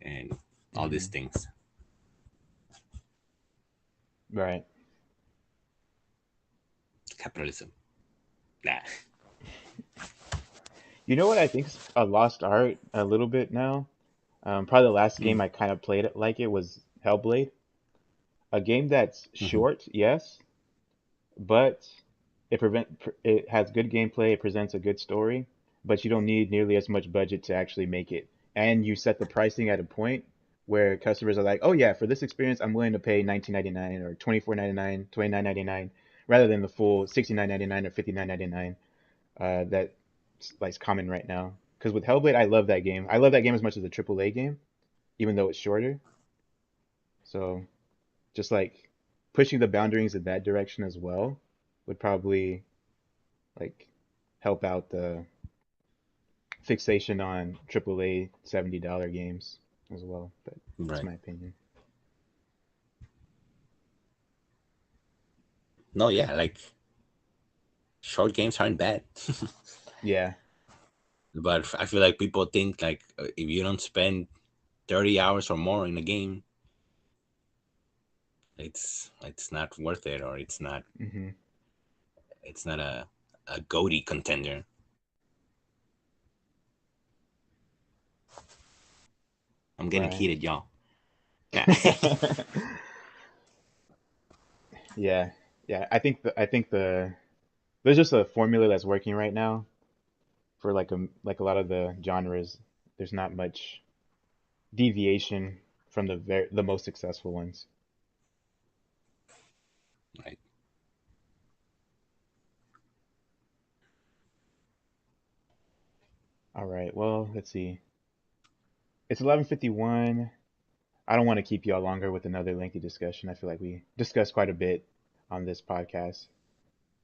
S3: and all these
S1: Mm-hmm.
S3: things.
S1: Right.
S3: Capitalism. Nah.
S1: You know what I think's a lost art a little bit now? Probably the last
S3: Mm.
S1: game I kind of played it like it was Hellblade. A game that's
S3: Hmm.
S1: short, yes, but it has good gameplay, it presents a good story, but you don't need nearly as much budget to actually make it. And you set the pricing at a point where customers are like, "Oh yeah, for this experience, I'm willing to pay 19.99 or 24.99, 29.99 rather than the full 69.99 or 59.99 that like is common right now." Because with Hellblade, I love that game. I love that game as much as a AAA game, even though it's shorter. So just like pushing the boundaries in that direction as well would probably like help out the fixation on AAA $70 games as well. But that's
S3: Right.
S1: my opinion.
S3: No, yeah, like short games aren't bad.
S1: Yeah.
S3: But I feel like people think like if you don't spend 30 hours or more in a game, it's not worth it, or
S1: Hmm.
S3: it's not a goaty contender. I'm getting
S1: Right.
S3: heated, y'all. Yeah.
S1: Yeah. Yeah. I think there's just a formula that's working right now for like a lot of the genres. There's not much deviation from the most successful ones.
S3: Right.
S1: All right. Well, let's see. It's 11:51. I don't want to keep y'all longer with another lengthy discussion. I feel like we discussed quite a bit on this podcast.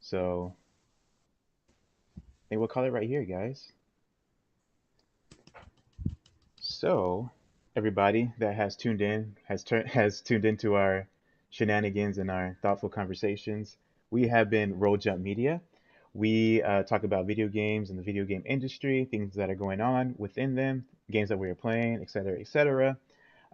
S1: So I think we'll call it right here, guys. So everybody that has tuned in has tuned into our shenanigans and our thoughtful conversations. We have been Roll Jump Media. We talk about video games and the video game industry, things that are going on within them, games that we are playing, etc., etc.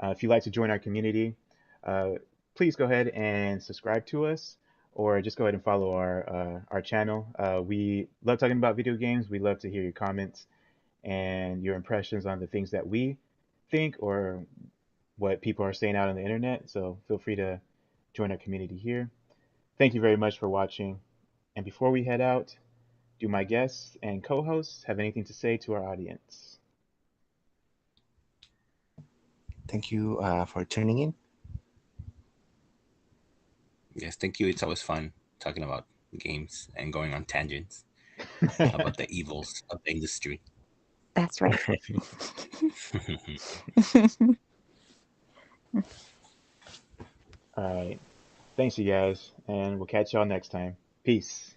S1: If you'd like to join our community, uh, please go ahead and subscribe to us, or just go ahead and follow our channel. We love talking about video games. We love to hear your comments and your impressions on the things that we think or what people are saying out on the internet. So feel free to join our community here. Thank you very much for watching. And before we head out, do my guests and co-hosts have anything to say to our audience?
S2: Thank you for tuning in.
S3: Yes, thank you. It's always fun talking about games and going on tangents about the evils of the industry.
S4: That's right.
S1: All right. Thanks, you guys, and we'll catch y'all next time. Peace.